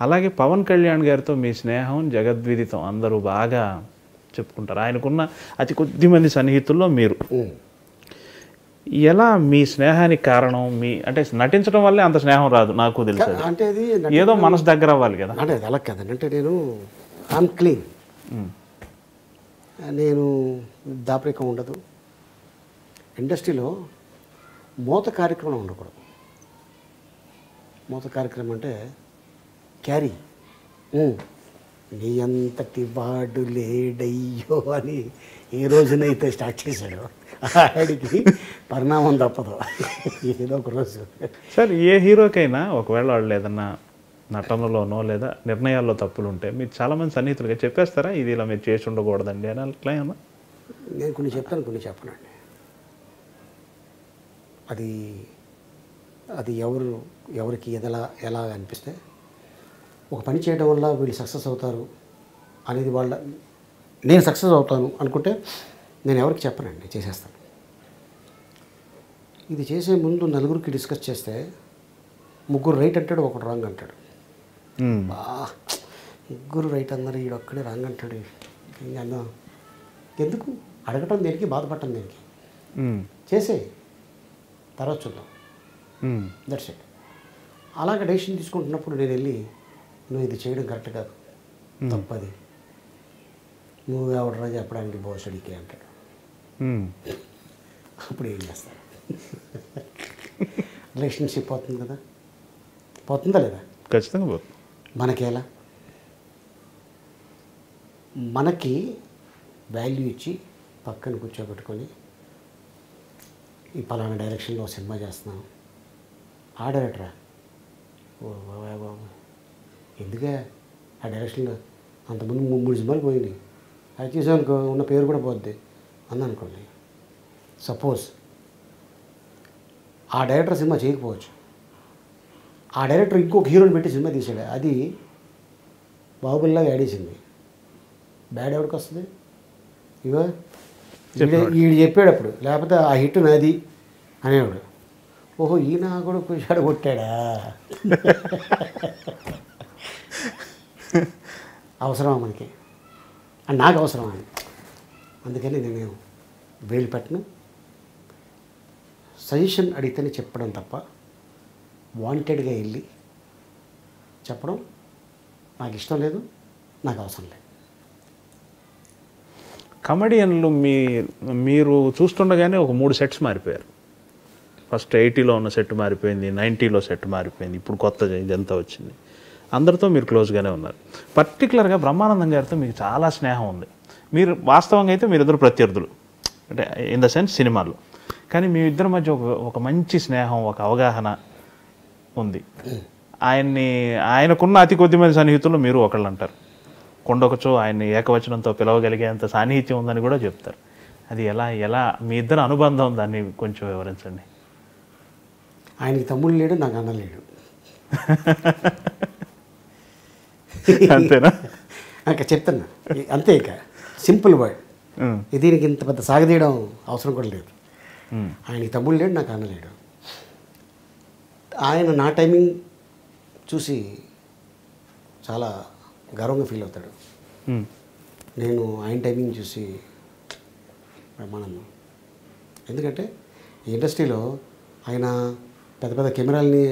అలాగే పవన్ కళ్యాణ్ గారితో మీ స్నేహం జగద్విదితం, అందరూ బాగా చెప్పుకుంటారు. ఆయనకున్న అతి కొద్ది మంది సన్నిహితుల్లో మీరు. ఎలా మీ స్నేహానికి కారణం? మీ అంటే నటించడం వల్లే అంత స్నేహం రాదు, నాకు తెలుసు. అంటే అది ఏదో మనసు దగ్గర అవ్వాలి కదా. అంటే అది అలా కదండి. అంటే నేను ఐఎమ్ క్లీన్, నేను దాపరికం ఉండదు. ఇండస్ట్రీలో మోత కార్యక్రమం ఉండకూడదు. మోత కార్యక్రమం అంటే క్యారీ, నీ అంతటి వాడు లేడయ్యో అని ఏ రోజునైతే స్టార్ట్ చేశాడో ఆడికి పరిణామం తప్పదు ఏదో ఒక రోజు. సార్, ఏ హీరోకైనా ఒకవేళ వాళ్ళు ఏదన్నా నటనలోనో లేదా నిర్ణయాల్లో తప్పులు ఉంటే మీరు చాలామంది సన్నిహితులుగా చెప్పేస్తారా, ఇది ఇలా మీరు చేసి ఉండకూడదండి అని అట్లా ఏమన్నా? నేను కొన్ని చెప్తాను, కొన్ని చెప్పనండి. అది అది ఎవరికి ఎలా అనిపిస్తే, ఒక పని చేయడం వల్ల వీళ్ళు సక్సెస్ అవుతారు అనేది నేను సక్సెస్ అవుతాను అనుకుంటే నేను ఎవరికి చెప్పనండి, చేసేస్తాను. ఇది చేసే ముందు నలుగురికి డిస్కస్ చేస్తే ముగ్గురు రైట్ అంటాడు, ఒకడు రాంగ్ అంటాడు. ముగ్గురు రైట్ అన్నారు, ఈడొక్కడే రాంగ్ అంటాడు. అన్నా ఎందుకు అడగటం దేనికి, బాధపడటం దేనికి? చేసే తర్వాత చూద్దాం, దట్స్ ఇట్. అలాగే డెసిషన్ తీసుకుంటున్నప్పుడు నేను వెళ్ళి, నువ్వు ఇది చేయడం కరెక్ట్ కాదు, తప్పది, నువ్వు ఎవడరా చెప్పడానికి బోసడికి అంటాడు. అప్పుడు ఏం చేస్తాడు? రిలేషన్షిప్ పోతుంది కదా, పోతుందా లేదా? ఖచ్చితంగా పోతుంది. మనకేలా? మనకి వాల్యూ ఇచ్చి పక్కన కూర్చోబెట్టుకొని, ఈ పలానా డైరెక్షన్లో సినిమా చేస్తున్నాను, ఆ డైరెక్టరా, ఓ బాబు ఎందుకే ఆ డైరెక్షన్లో అంతకుముందు 3 సినిమాలు పోయినాయి, అది చేసానుకో ఉన్న పేరు కూడా పోద్ది అందనుకోండి. సపోజ్ ఆ డైరెక్టర్ సినిమా చేయకపోవచ్చు, ఆ డైరెక్టర్ ఇంకొక హీరోని పెట్టి సినిమా తీసాడు, అది బాహుబలిలాగా యాడేసింది, బ్యాడ్ ఎవరికి వస్తుంది? ఇగో ఈడు చెప్పాడు అప్పుడు, లేకపోతే ఆ హిట్ నాది అనేవాడు. ఓహో, ఈయన కూడా కూర్చాడు కొట్టాడా? అవసరమా మనకి? అండ్ నాకు అవసరమా అని. అందుకని నేను వేలు పెట్టను, సజెషన్ అడిగితేనే చెప్పడం తప్ప వాంటెడ్గా వెళ్ళి చెప్పడం నాకు ఇష్టం లేదు, నాకు అవసరం లేదు. కమెడియన్లు మీరు చూస్తుండగానే ఒక 3 సెట్స్ మారిపోయారు. ఫస్ట్ 80లో ఉన్న సెట్ మారిపోయింది, 90లో సెట్ మారిపోయింది, ఇప్పుడు కొత్త ఇదంతా వచ్చింది. అందరితో మీరు క్లోజ్గానే ఉన్నారు. పర్టికులర్గా బ్రహ్మానందం గారితో మీకు చాలా స్నేహం ఉంది. మీరు వాస్తవంగా అయితే మీరిద్దరు ప్రత్యర్థులు, అంటే ఇన్ ద సెన్స్ సినిమాలో, కానీ మీ ఇద్దరి మధ్య ఒక మంచి స్నేహం, ఒక అవగాహన ఉంది. ఆయనకున్న అతి కొద్ది మంది సన్నిహితులు మీరు ఒకళ్ళు అంటారు. కొండొకచో ఆయన్ని ఏకవచనంతో పిలవగలిగేంత సాన్నిహిత్యం ఉందని కూడా చెప్తారు. అది ఎలా మీ ఇద్దరు అనుబంధం, దాన్ని కొంచెం వివరించండి. ఆయనకి తమ్ముడు లేడు, నాకు అన్న లేడు. అంతేనా? ఇంకా చెప్తున్నా అంతే, ఇక సింపుల్ వర్డ్. దీనికి ఇంత పెద్ద సాగదీయడం అవసరం కూడా లేదు. ఆయనకి తమ్ముడు లేడు, నాకు అన్న లేడు. ఆయన నా టైమింగ్ చూసి చాలా గర్వంగా ఫీల్ అవుతాడు, నేను ఆయన టైమింగ్ చూసి బ్రహ్మానందం. ఎందుకంటే ఈ ఇండస్ట్రీలో ఆయన పెద్ద పెద్ద కెమెరాలని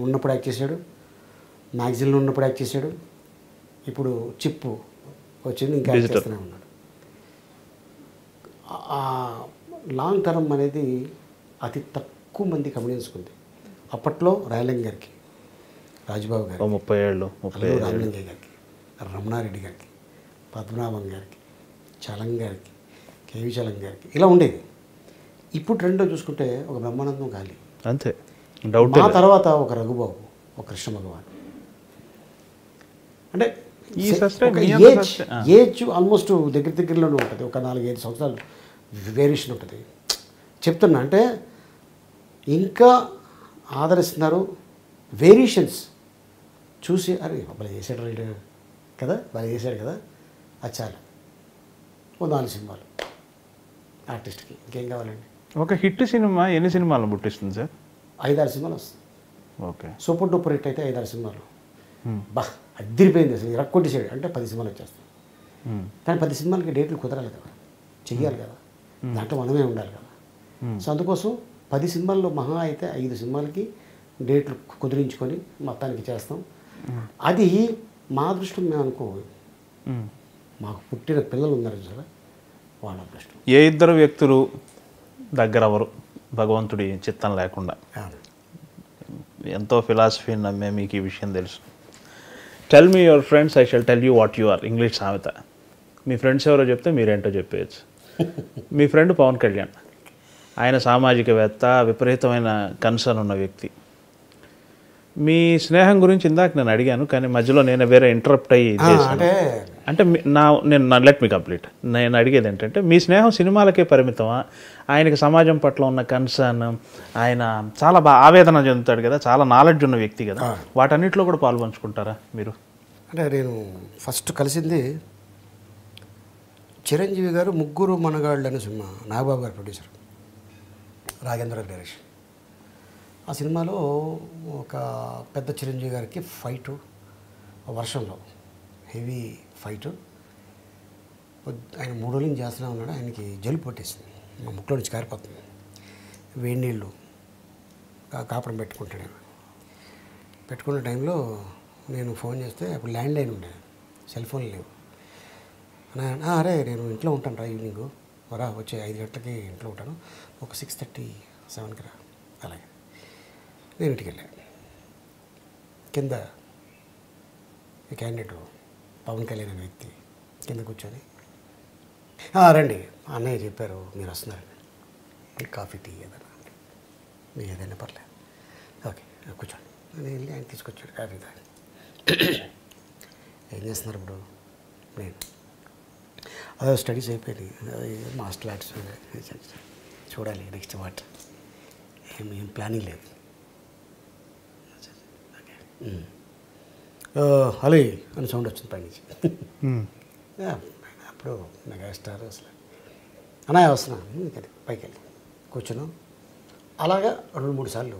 ఉన్నప్పుడు యాక్ట్ చేశాడు, మ్యాగజైన్లో ఉన్నప్పుడు యాక్ట్ చేశాడు, ఇప్పుడు చిప్పు వచ్చింది ఇంకా యాక్ట్ చేస్తూనే ఉన్నాడు. లాంగ్ టర్మ్ అనేది అతి తక్కువ మంది కమెడియన్స్కి ఉంది. అప్పట్లో రాయలింగ గారికి, రాజబాబు గారికి, 30 ఏళ్ళు రామలింగయ్య గారికి, రమణారెడ్డి గారికి, పద్మనాభం గారికి, చలం గారికి, కేవి చలం గారికి ఇలా ఉండేది. ఇప్పుడు ట్రెండ్లో చూసుకుంటే ఒక బ్రహ్మానందం ఖాళీ. అంతే. డౌట్ ఆ తర్వాత ఒక రఘుబాబు, ఒక కృష్ణ భగవాన్. అంటే ఈ సస్టైన్ ఒక మీ అంత ఏజ్ సస్టైన్ ఏజ్ ఆల్మోస్ట్ దగ్గరలోనే ఉంటుంది, ఒక 4-5 సంవత్సరాలు వేరియేషన్ ఉంటుంది. చెప్తున్నా అంటే ఇంకా ఆదరిస్తున్నారు. వేరియేషన్స్ చూసి అరే భలే చేశాడు రైడు కదా, భలే చేశాడు కదా, అది చాలు. ఓ 4 సినిమాలు ఆర్టిస్ట్కి ఇంకేం కావాలండి. ఒక హిట్ సినిమా ఎన్ని సినిమాలను పుట్టిస్తుంది సార్? 5-6 సినిమాలు వస్తాయి. ఓకే. సూపర్ డూపర్ హిట్ అయితే 5-6 సినిమాలు. బా అద్దరిపోయింది అసలు, ఇరక్కొట్టేసాడు అంటే 10 సినిమాలు వచ్చేస్తాయి. కానీ 10 సినిమాలకి డేట్లు కుదరాలి కదా, చెయ్యాలి కదా, దాంట్లో మనమే ఉండాలి కదా. సో అందుకోసం 10 సినిమాల్లో మహా అయితే 5 సినిమాలకి డేట్లు కుదిరించుకొని మొత్తానికి చేస్తాం. అది మా అదృష్టం మేము అనుకో. మాకు పుట్టిన పిల్లలు ఉన్నారు చూసారా, వాళ్ళ అదృష్టం. ఏ ఇద్దరు వ్యక్తులు దగ్గర అవరు భగవంతుడి చిత్తం లేకుండా? ఎంతో ఫిలాసఫీ నమ్మే మీకు ఈ విషయం తెలుసు. Tell me your friends, I shall tell you what you are. English సామెత. మీ ఫ్రెండ్స్ ఎవరో చెప్తే మీరేంటో చెప్పేయచ్చు. మీ ఫ్రెండ్ పవన్ కళ్యాణ్, ఆయన సామాజికవేత్త, విపరీతమైన కన్సర్న్ ఉన్న వ్యక్తి. మీ స్నేహం గురించి ఇందాక నేను అడిగాను, కానీ మధ్యలో నేను వేరే ఇంటరప్ట్ అయ్యి అంటే నేను లెట్ మీ కంప్లీట్. నేను అడిగేది ఏంటంటే మీ స్నేహం సినిమాలకే పరిమితమా? ఆయనకి సమాజం పట్ల ఉన్న కన్సర్న్, ఆయన చాలా బాగా ఆవేదన చెందుతాడు కదా, చాలా నాలెడ్జ్ ఉన్న వ్యక్తి కదా, వాటన్నిటిలో కూడా పాల్పంచుకుంటారా మీరు? అంటే నేను ఫస్ట్ కలిసింది చిరంజీవి గారు ముగ్గురు మనగాళ్ళు అనే సినిమా, నాగబాబు గారు ప్రొడ్యూసర్, రాఘేంద్ర డైరెక్షన్. ఆ సినిమాలో ఒక పెద్ద చిరంజీవి గారికి ఫైటు, వర్షంలో హెవీ ఫైటు. ఆయన 3 రోజుల నుంచి చేస్తూనే ఉన్నాడు. ఆయనకి జలుబు పట్టేసింది, మా ముక్కులో నుంచి కారిపోతుంది. వేడి నీళ్ళు కాపడం పెట్టుకుంటాడు. పెట్టుకున్న టైంలో నేను ఫోన్ చేస్తే అప్పుడు ల్యాండ్ లైన్ ఉండేది, సెల్ ఫోన్ లేవు. అరే నేను ఇంట్లో ఉంటాను రా, ఈవినింగ్ రా, వచ్చే 5 గంటలకి ఇంట్లో ఉంటాను, ఒక 6:30, 7కి రా. అలాగే నేను ఇంటికి వెళ్ళాను. కింద ఈ క్యాండిడేట్ పవన్ కళ్యాణ్ అనే వ్యక్తి కింద కూర్చొని రండి అన్నయ్య చెప్పారు మీరు వస్తున్నారండి, కాఫీ టీ ఏదైనా మీరు ఏదైనా పర్లేదు, ఓకే కూర్చోండి. నేను వెళ్ళి ఆయన తీసుకొచ్చాడు కాఫీ తాగి. ఏం చేస్తున్నారు ఇప్పుడు? నేను అదే స్టడీస్ అయిపోయింది, మాస్టర్ ఆర్ట్స్ చూడాలి నెక్స్ట్ వాట్, ఏం ప్లానింగ్ లేదు. హలో అని సౌండ్ వచ్చింది పైనుంచి. అప్పుడు మెగాస్టార్ అసలు అన్నయ్య వస్తున్నా కదా, పైకి వెళ్ళి కూర్చున్నాం. అలాగా 2-3 సార్లు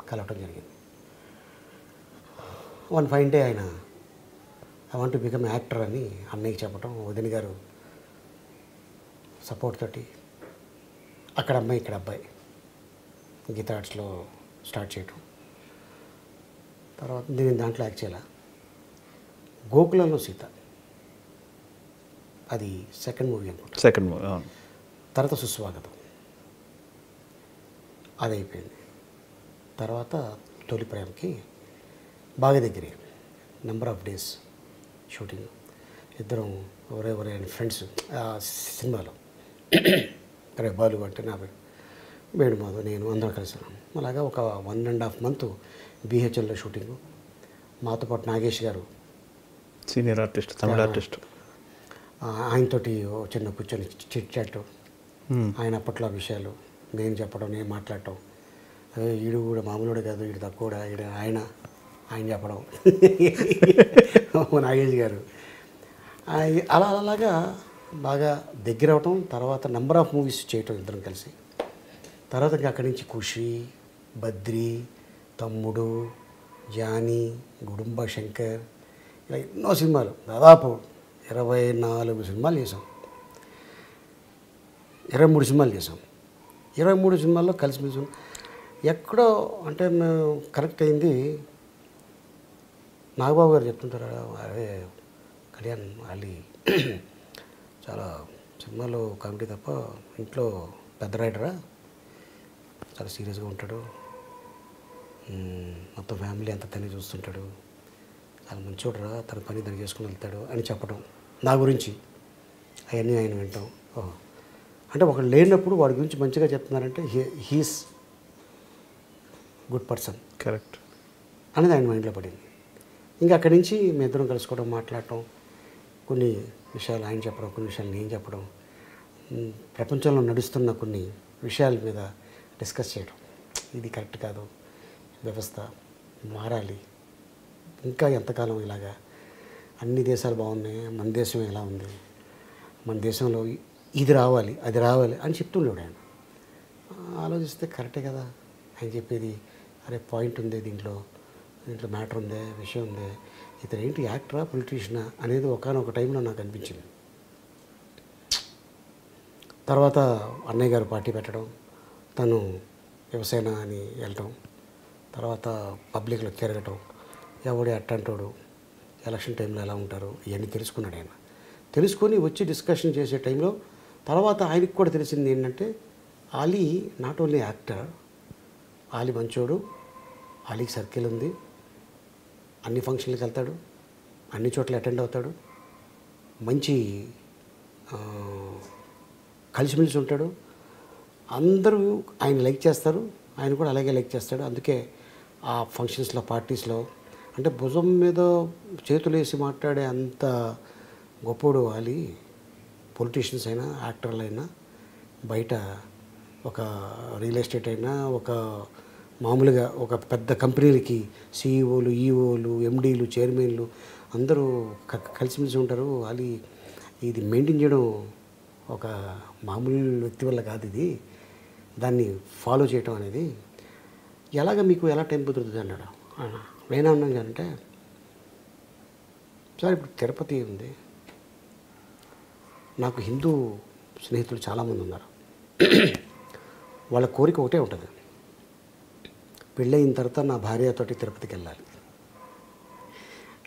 కలవటం జరిగింది. వన్ ఫైన్ డే ఆయన I want to become actor అని అన్నయ్యకి చెప్పటం, వదిన గారు సపోర్ట్ తోటి అక్కడ అమ్మాయి ఇక్కడ అబ్బాయి గీతా ఆర్ట్స్లో స్టార్ట్ చేయటం. తర్వాత నేను దాంట్లో యాక్ట్ చేయాల. గోకులంలో సీత, అది సెకండ్ మూవీ అనుకుంటా. Second movie. తర్వాత సుస్వాగతం, అది అయిపోయింది. తర్వాత తొలి ప్రేమకి బాగా దగ్గరే, నెంబర్ ఆఫ్ డేస్ షూటింగ్. ఇద్దరం ఎవరెవరే అని ఫ్రెండ్స్ ఆ సినిమాలో. అరే బాలు అంటే నా వేణుమాధవ్, నేను అందరం కలిసాను. అలాగా ఒక 1.5 మంత్ బీహెచ్ఎల్లో షూటింగు. మాతో పాటు నాగేష్ గారు, సీనియర్ ఆర్టిస్ట్, తమిళ ఆర్టిస్ట్, ఆయనతోటి చిన్న కూర్చొని చిట్ చాట్, ఆయన అప్పట్లో విషయాలు నేను చెప్పడం, నేను మాట్లాడటం. ఈడు కూడా మామూలుడే కాదు, ఈడు తక్కువ, ఈడు ఆయన చెప్పడం. నాగేష్ గారు అలాగా బాగా దగ్గర అవటం. తర్వాత నెంబర్ ఆఫ్ మూవీస్ చేయటం ఇద్దరం కలిసి. తర్వాత ఇంకా అక్కడి నుంచి ఖుషి, బద్రి, తమ్ముడు, జానీ, గుడుంబ శంకర్, ఇలా ఎన్నో సినిమాలు, దాదాపు 24 సినిమాలు చేసాం. 23 సినిమాలు చేసాం. 23 సినిమాల్లో కలిసిమెలిసి ఎక్కడో అంటే మేము కరెక్ట్ అయింది. నాగబాబు గారు చెప్తుంటారు, అదే కళ్యాణ్ అలీ చాలా సినిమాలో కామెడీ తప్ప ఇంట్లో పెద్ద రైటరా, చాలా సీరియస్గా ఉంటాడు, మొత్తం ఫ్యామిలీ అంతా తనే చూస్తుంటాడు, చాలా మంచోడరా, తన పని తను చేసుకుని వెళ్తాడు అని చెప్పడం నా గురించి. అవన్నీ ఆయన వింటాం. అంటే ఒకడు లేనప్పుడు వాడి గురించి మంచిగా చెప్తున్నారంటే హీస్ గుడ్ పర్సన్ కరెక్ట్. అనేది ఆయన మైండ్లో పడింది. ఇంకా అక్కడి నుంచి మీ ఇద్దరం కలుసుకోవడం, మాట్లాడటం, కొన్ని విషయాలు ఆయన చెప్పడం, కొన్ని విషయాలు నేను చెప్పడం, ప్రపంచంలో నడుస్తున్న కొన్ని విషయాల మీద డిస్కస్ చేయడం. ఇది కరెక్ట్ కాదు, వ్యవస్థ మారాలి, ఇంకా ఎంతకాలం ఇలాగా, అన్ని దేశాలు బాగున్నాయి, మన దేశం ఎలా ఉంది, మన దేశంలో ఇది రావాలి, అది రావాలి అని చెప్తుండేవాడు ఆయన. ఆలోచిస్తే కరెక్టే కదా ఆయన చెప్పేది. అరే పాయింట్ ఉంది దీంట్లో మ్యాటర్ ఉందే, విషయం ఉందే, ఇతను ఏంటి యాక్టరా పొలిటీషియనా అనేది ఒకానొక టైంలో నాకు అనిపించింది. తర్వాత అన్నయ్య గారు పార్టీ పెట్టడం, తను వ్యవసాయ అని వెళ్ళటం, తర్వాత పబ్లిక్లో తిరగటం, ఎవడే అట్టంటాడు, ఎలక్షన్ టైంలో ఎలా ఉంటారు, ఇవన్నీ తెలుసుకున్నాడు ఆయన. తెలుసుకొని వచ్చి డిస్కషన్ చేసే టైంలో తర్వాత ఆయనకి కూడా తెలిసింది ఏంటంటే, Ali not only actor, Ali మంచోడు, ఆలీకి సర్కిల్ ఉంది, అన్ని ఫంక్షన్లకు వెళ్తాడు, అన్ని చోట్ల అటెండ్ అవుతాడు, మంచి కలిసిమెలిసి ఉంటాడు, అందరూ ఆయన లైక్ చేస్తారు, ఆయన కూడా అలాగే లైక్ చేస్తాడు. అందుకే ఆ ఫంక్షన్స్లో, పార్టీస్లో అంటే భుజం మీద చేతులు వేసి మాట్లాడే అంత గొప్పోడు ఆలీ. పొలిటీషియన్స్ అయినా, యాక్టర్లు అయినా, బయట ఒక రియల్ ఎస్టేట్ అయినా, ఒక మామూలుగా ఒక పెద్ద కంపెనీలకి సీఈఓలు, ఈఓలు, ఎండీలు, చైర్మన్లు అందరూ కలిసిమెలిసి ఉంటారు. ఆలీ ఇది మెయింటైన్ చేయడం ఒక మామూలు వ్యక్తి వల్ల కాదు, ఇది దాన్ని ఫాలో చేయటం అనేది. ఎలాగ మీకు ఎలా టైం కుదురుతుంది అన్నాడు. నేనేమన్నాను అంటే, సార్ ఇప్పుడు తిరుపతి ఉంది, నాకు హిందూ స్నేహితులు చాలామంది ఉన్నారు, వాళ్ళ కోరిక ఒకటే ఉంటుంది, పెళ్ళయిన తర్వాత నా భార్యతోటి తిరుపతికి వెళ్ళాలి,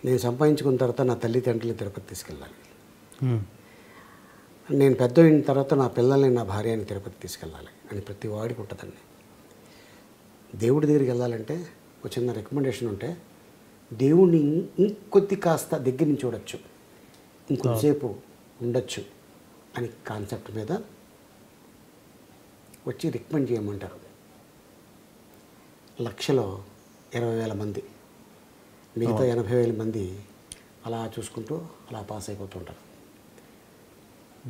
నేను సంపాదించుకున్న తర్వాత నా తల్లిదండ్రులు తిరుపతి తీసుకెళ్ళాలి, నేను పెద్ద అయిన తర్వాత నా పిల్లల్ని, నా భార్యని తిరుపతి తీసుకెళ్ళాలి అని ప్రతి వాడికి ఉంటుందండి. దేవుడి దగ్గరికి వెళ్ళాలంటే ఒక చిన్న రికమెండేషన్ ఉంటే, దేవుడిని ఇంకొద్ది కాస్త దగ్గర నుంచి చూడొచ్చు, ఇంకొద్దిసేపు ఉండొచ్చు అని కాన్సెప్ట్ మీద వచ్చి రికమెండ్ చేయమంటారు. లక్షలో 20,000 మంది, మిగతా 80,000 మంది అలా చూసుకుంటూ అలా పాస్ అయిపోతుంటారు.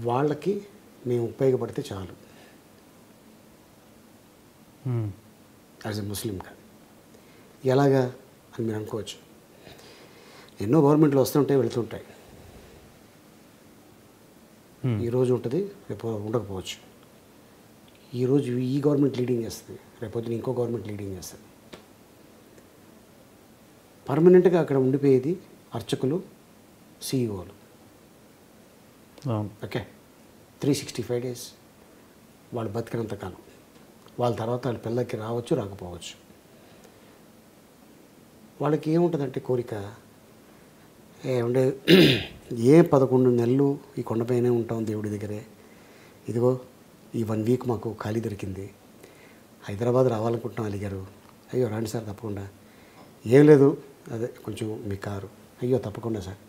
వాళ్ళకి మేము ఉపయోగపడితే చాలు యాజ్ ఎ ముస్లింగా. ఎలాగా అని మీరు అనుకోవచ్చు. ఎన్నో గవర్నమెంట్లు వస్తుంటాయి, వెళుతుంటాయి, ఈరోజు ఉంటుంది, రేపు ఉండకపోవచ్చు. ఈరోజు ఈ గవర్నమెంట్ లీడింగ్ చేస్తుంది, రేపొద్దున ఇంకో గవర్నమెంట్ లీడింగ్ చేస్తుంది. పర్మనెంట్గా అక్కడ ఉండిపోయేది అర్చకులు, సిఇఓలు. ఓకే, 365 days వాళ్ళు బతికినంత కాలం. వాళ్ళ తర్వాత వాళ్ళ పిల్లలకి రావచ్చు, రాకపోవచ్చు. వాళ్ళకి ఏముంటుందంటే కోరిక, ఏమంటే 11 నెలలు ఈ కొండపైనే ఉంటాం దేవుడి దగ్గరే, ఇదిగో ఈ 1 week మాకు ఖాళీ దొరికింది, హైదరాబాద్ రావాలనుకుంటున్నాం అలీ గారు. అయ్యో రండి సార్ తప్పకుండా. ఏం లేదు, అదే కొంచెం మీ కారు. అయ్యో తప్పకుండా సార్,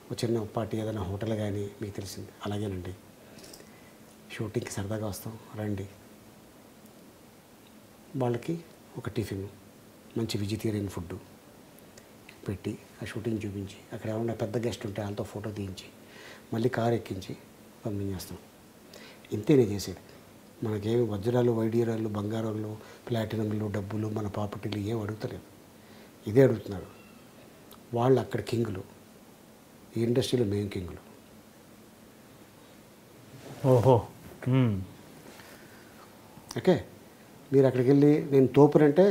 ఒక చిన్న పార్టీ ఏదైనా హోటల్ కానీ మీకు తెలిసింది, అలాగేనండి, షూటింగ్కి సరదాగా వస్తాం రండి. వాళ్ళకి ఒక టిఫిన్, మంచి వెజిటేరియన్ ఫుడ్ పెట్టి ఆ షూటింగ్ చూపించి, అక్కడ ఏమన్నా పెద్ద గెస్ట్ ఉంటే వాళ్ళతో ఫోటో తీయించి మళ్ళీ కారు ఎక్కించి పంపించేస్తాం. ఇంతే నేను చేసేది. మనకేమి వజ్రాలు, వైడూర్యాలు, బంగారాలు, ప్లాటినంలు, డబ్బులు, మన ప్రాపర్టీలు ఏం అడుగుతలేదు, ఇదే అడుగుతున్నారు. వాళ్ళు అక్కడ కింగులు, ఈ ఇండస్ట్రీలో మేము కింగులు. ఓహో. ఓకే, మీరు అక్కడికి వెళ్ళి నేను తోపునంటే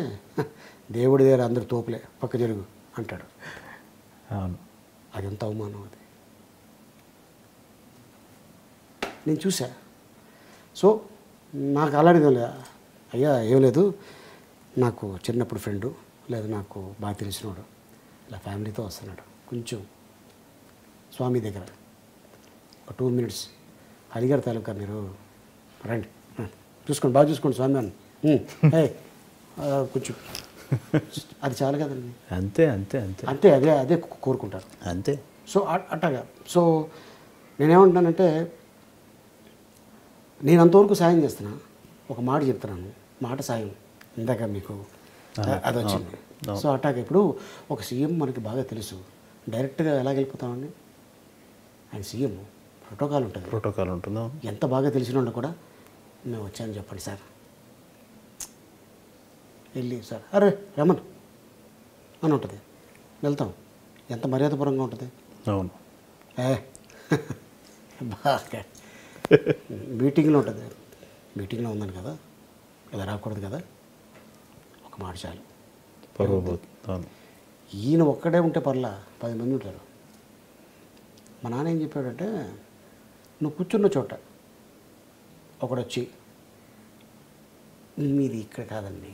దేవుడి దగ్గర అందరు తోపులే, పక్క జరుగు అంటాడు. అవును, అది ఎంత అవమానం అది నేను చూసా. సో నాకు అలాంటిది అయ్యా ఏం లేదు, నాకు చిన్నప్పుడు ఫ్రెండు లేదా నాకు బాగా తెలిసినోడు ఇలా ఫ్యామిలీతో వస్తున్నాడు, కొంచెం స్వామి దగ్గర ఒక 2 minutes అడిగారు తాలూకా, మీరు రండి చూసుకోండి, బాగా చూసుకోండి స్వామి అని, కొంచెం అది చాలు కదండి. అంతే అంతే అంతే అంతే, అదే అదే కోరుకుంటారు అంతే. సో అట్టగా. సో నేనేమంటున్నానంటే, నేను అంతవరకు సాయం చేస్తున్నా, ఒక మాట చెప్తున్నాను, మాట సాయం. ఇందాక మీకు అది వచ్చింది. సో అటాక్ ఇప్పుడు ఒక సీఎం మనకి బాగా తెలుసు, డైరెక్ట్గా ఎలా వెళ్ళిపోతామండి? ఆయన సీఎం ప్రోటోకాల్ ఉంటుందా? ఎంత బాగా తెలిసిన వాళ్ళు కూడా మేము వచ్చాను చెప్పండి సార్, వెళ్ళి సార్ అరే రమన్ అని ఉంటుంది, వెళ్తాం. ఎంత మర్యాదపూర్వంగా ఉంటుంది. అవును. బాగా మీటింగ్లో ఉంటుంది, మీటింగ్లో ఉందని కదా ఇలా రాకూడదు కదా, ఒక మాట చాలు. ఈయన ఒక్కడే ఉంటే పర్లా 10 మంది ఉంటారు. మా నాన్న ఏం చెప్పాడంటే, నువ్వు కూర్చున్న చోట ఒకడొచ్చి మీది ఇక్కడ కాదండి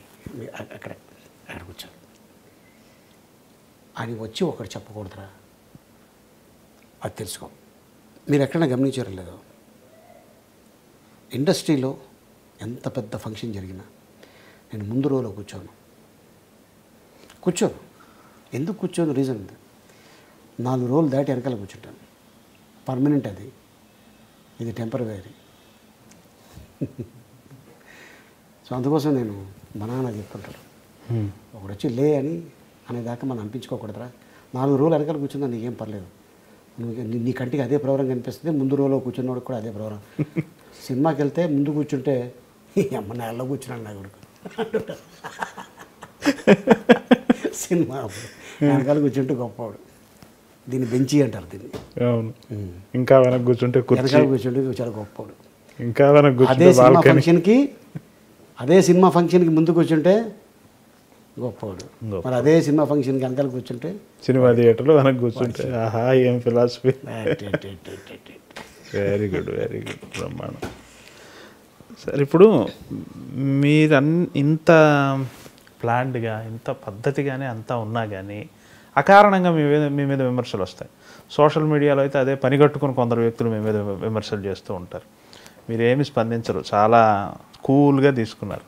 అక్కడ కూర్చోరు అని వచ్చి ఒకటి చెప్పకూడదురా, అది తెలుసుకో. మీరు ఎక్కడైనా గమనించారో లేదో, ఇండస్ట్రీలో ఎంత పెద్ద ఫంక్షన్ జరిగినా నేను ముందు రోలో కూర్చోను. ఎందుకు కూర్చోను? రీజన్ ఉంది. 4 రోజులు దాటి వెనకాల కూర్చుంటాను. పర్మనెంట్ అది, ఇది టెంపరరీ. సో అందుకోసం నేను మా నాన్న చెప్తుంటాను, ఒకడు వచ్చి లే అని అనేదాకా మనం అనిపించుకోకూడదురా. 4 రోజులు వెనకాల కూర్చుందా నీకేం పర్లేదు, నువ్వు నీ కంటికి అదే ప్రోగ్రాం కనిపిస్తుంది. ముందు రోజులో కూర్చున్నవాడు కూడా అదే ప్రోగ్రాం. సినిమాకి వెళ్తే ముందు కూర్చుంటే అమ్మ నెలలో కూర్చున్నాడు నా కొడుకు సినిమా వెనకాల కూర్చుంటే గొప్పవాడు. దీన్ని బెంచి అంటారు దీన్ని. అవును. ఇంకా వెనక కూర్చుంటే వెనకాల కూర్చుంటే చాలా గొప్పవాడు. ఇంకా వెనక అదే సినిమా ఫంక్షన్కి ముందు కూర్చుంటే గొప్పవాడు. మరి అదే సినిమా ఫంక్షన్కి వెనకాల కూర్చుంటే, సినిమా థియేటర్లో వెనక కూర్చుంటే ఆహా ఏం ఫిలాసఫీ. వెరీ గుడ్ బ్రహ్మాండం. సరే, ఇప్పుడు మీరు ఇంత ప్లాన్డ్గా ఇంత పద్ధతిగానే అంతా ఉన్నా కానీ అకారణంగా మీ మీద విమర్శలు వస్తాయి. సోషల్ మీడియాలో అయితే అదే పనిగట్టుకుని కొందరు వ్యక్తులు మీ మీద విమర్శలు చేస్తూ ఉంటారు. మీరేమి స్పందించరు, చాలా కూల్గా తీసుకున్నారు.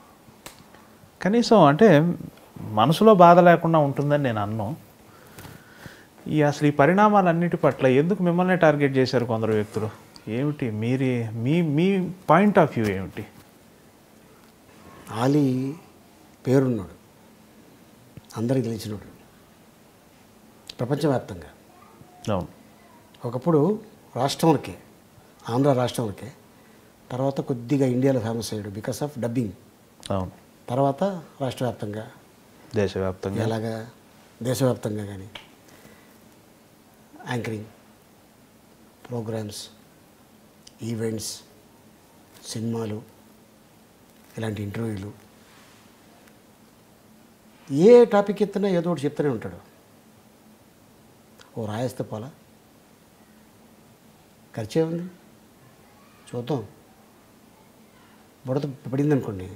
కనీసం అంటే మనసులో బాధ లేకుండా ఉంటుందని నేను అన్ను. అసలు ఈ పరిణామాలన్నిటి పట్ల ఎందుకు మిమ్మల్ని టార్గెట్ చేశారు కొందరు వ్యక్తులు? ఏమిటి మీ పాయింట్ ఆఫ్ వ్యూ ఏమిటి? ఆలీ పేరున్నాడు, అందరికి తెలిసినాడు ప్రపంచవ్యాప్తంగా. అవును. ఒకప్పుడు రాష్ట్రంకే, ఆంధ్ర రాష్ట్రంకే, తర్వాత కొద్దిగా ఇండియాలో ఫేమస్ అయ్యాడు బికాస్ ఆఫ్ డబ్బింగ్. అవును. తర్వాత రాష్ట్ర వ్యాప్తంగా, దేశవ్యాప్తంగా, ఎలాగా దేశవ్యాప్తంగా కానీ యాంకరింగ్ ప్రోగ్రామ్స్, ఈవెంట్స్, సినిమాలు, ఇలాంటి ఇంటర్వ్యూలు, ఏ టాపిక్ ఎత్తినా ఏదో ఒకటి చెప్తూనే ఉంటాడు. ఓ రాయేస్తే పోలా, ఖర్చే ఉంది, చూద్దాం. బుడత పడింది అనుకోండి,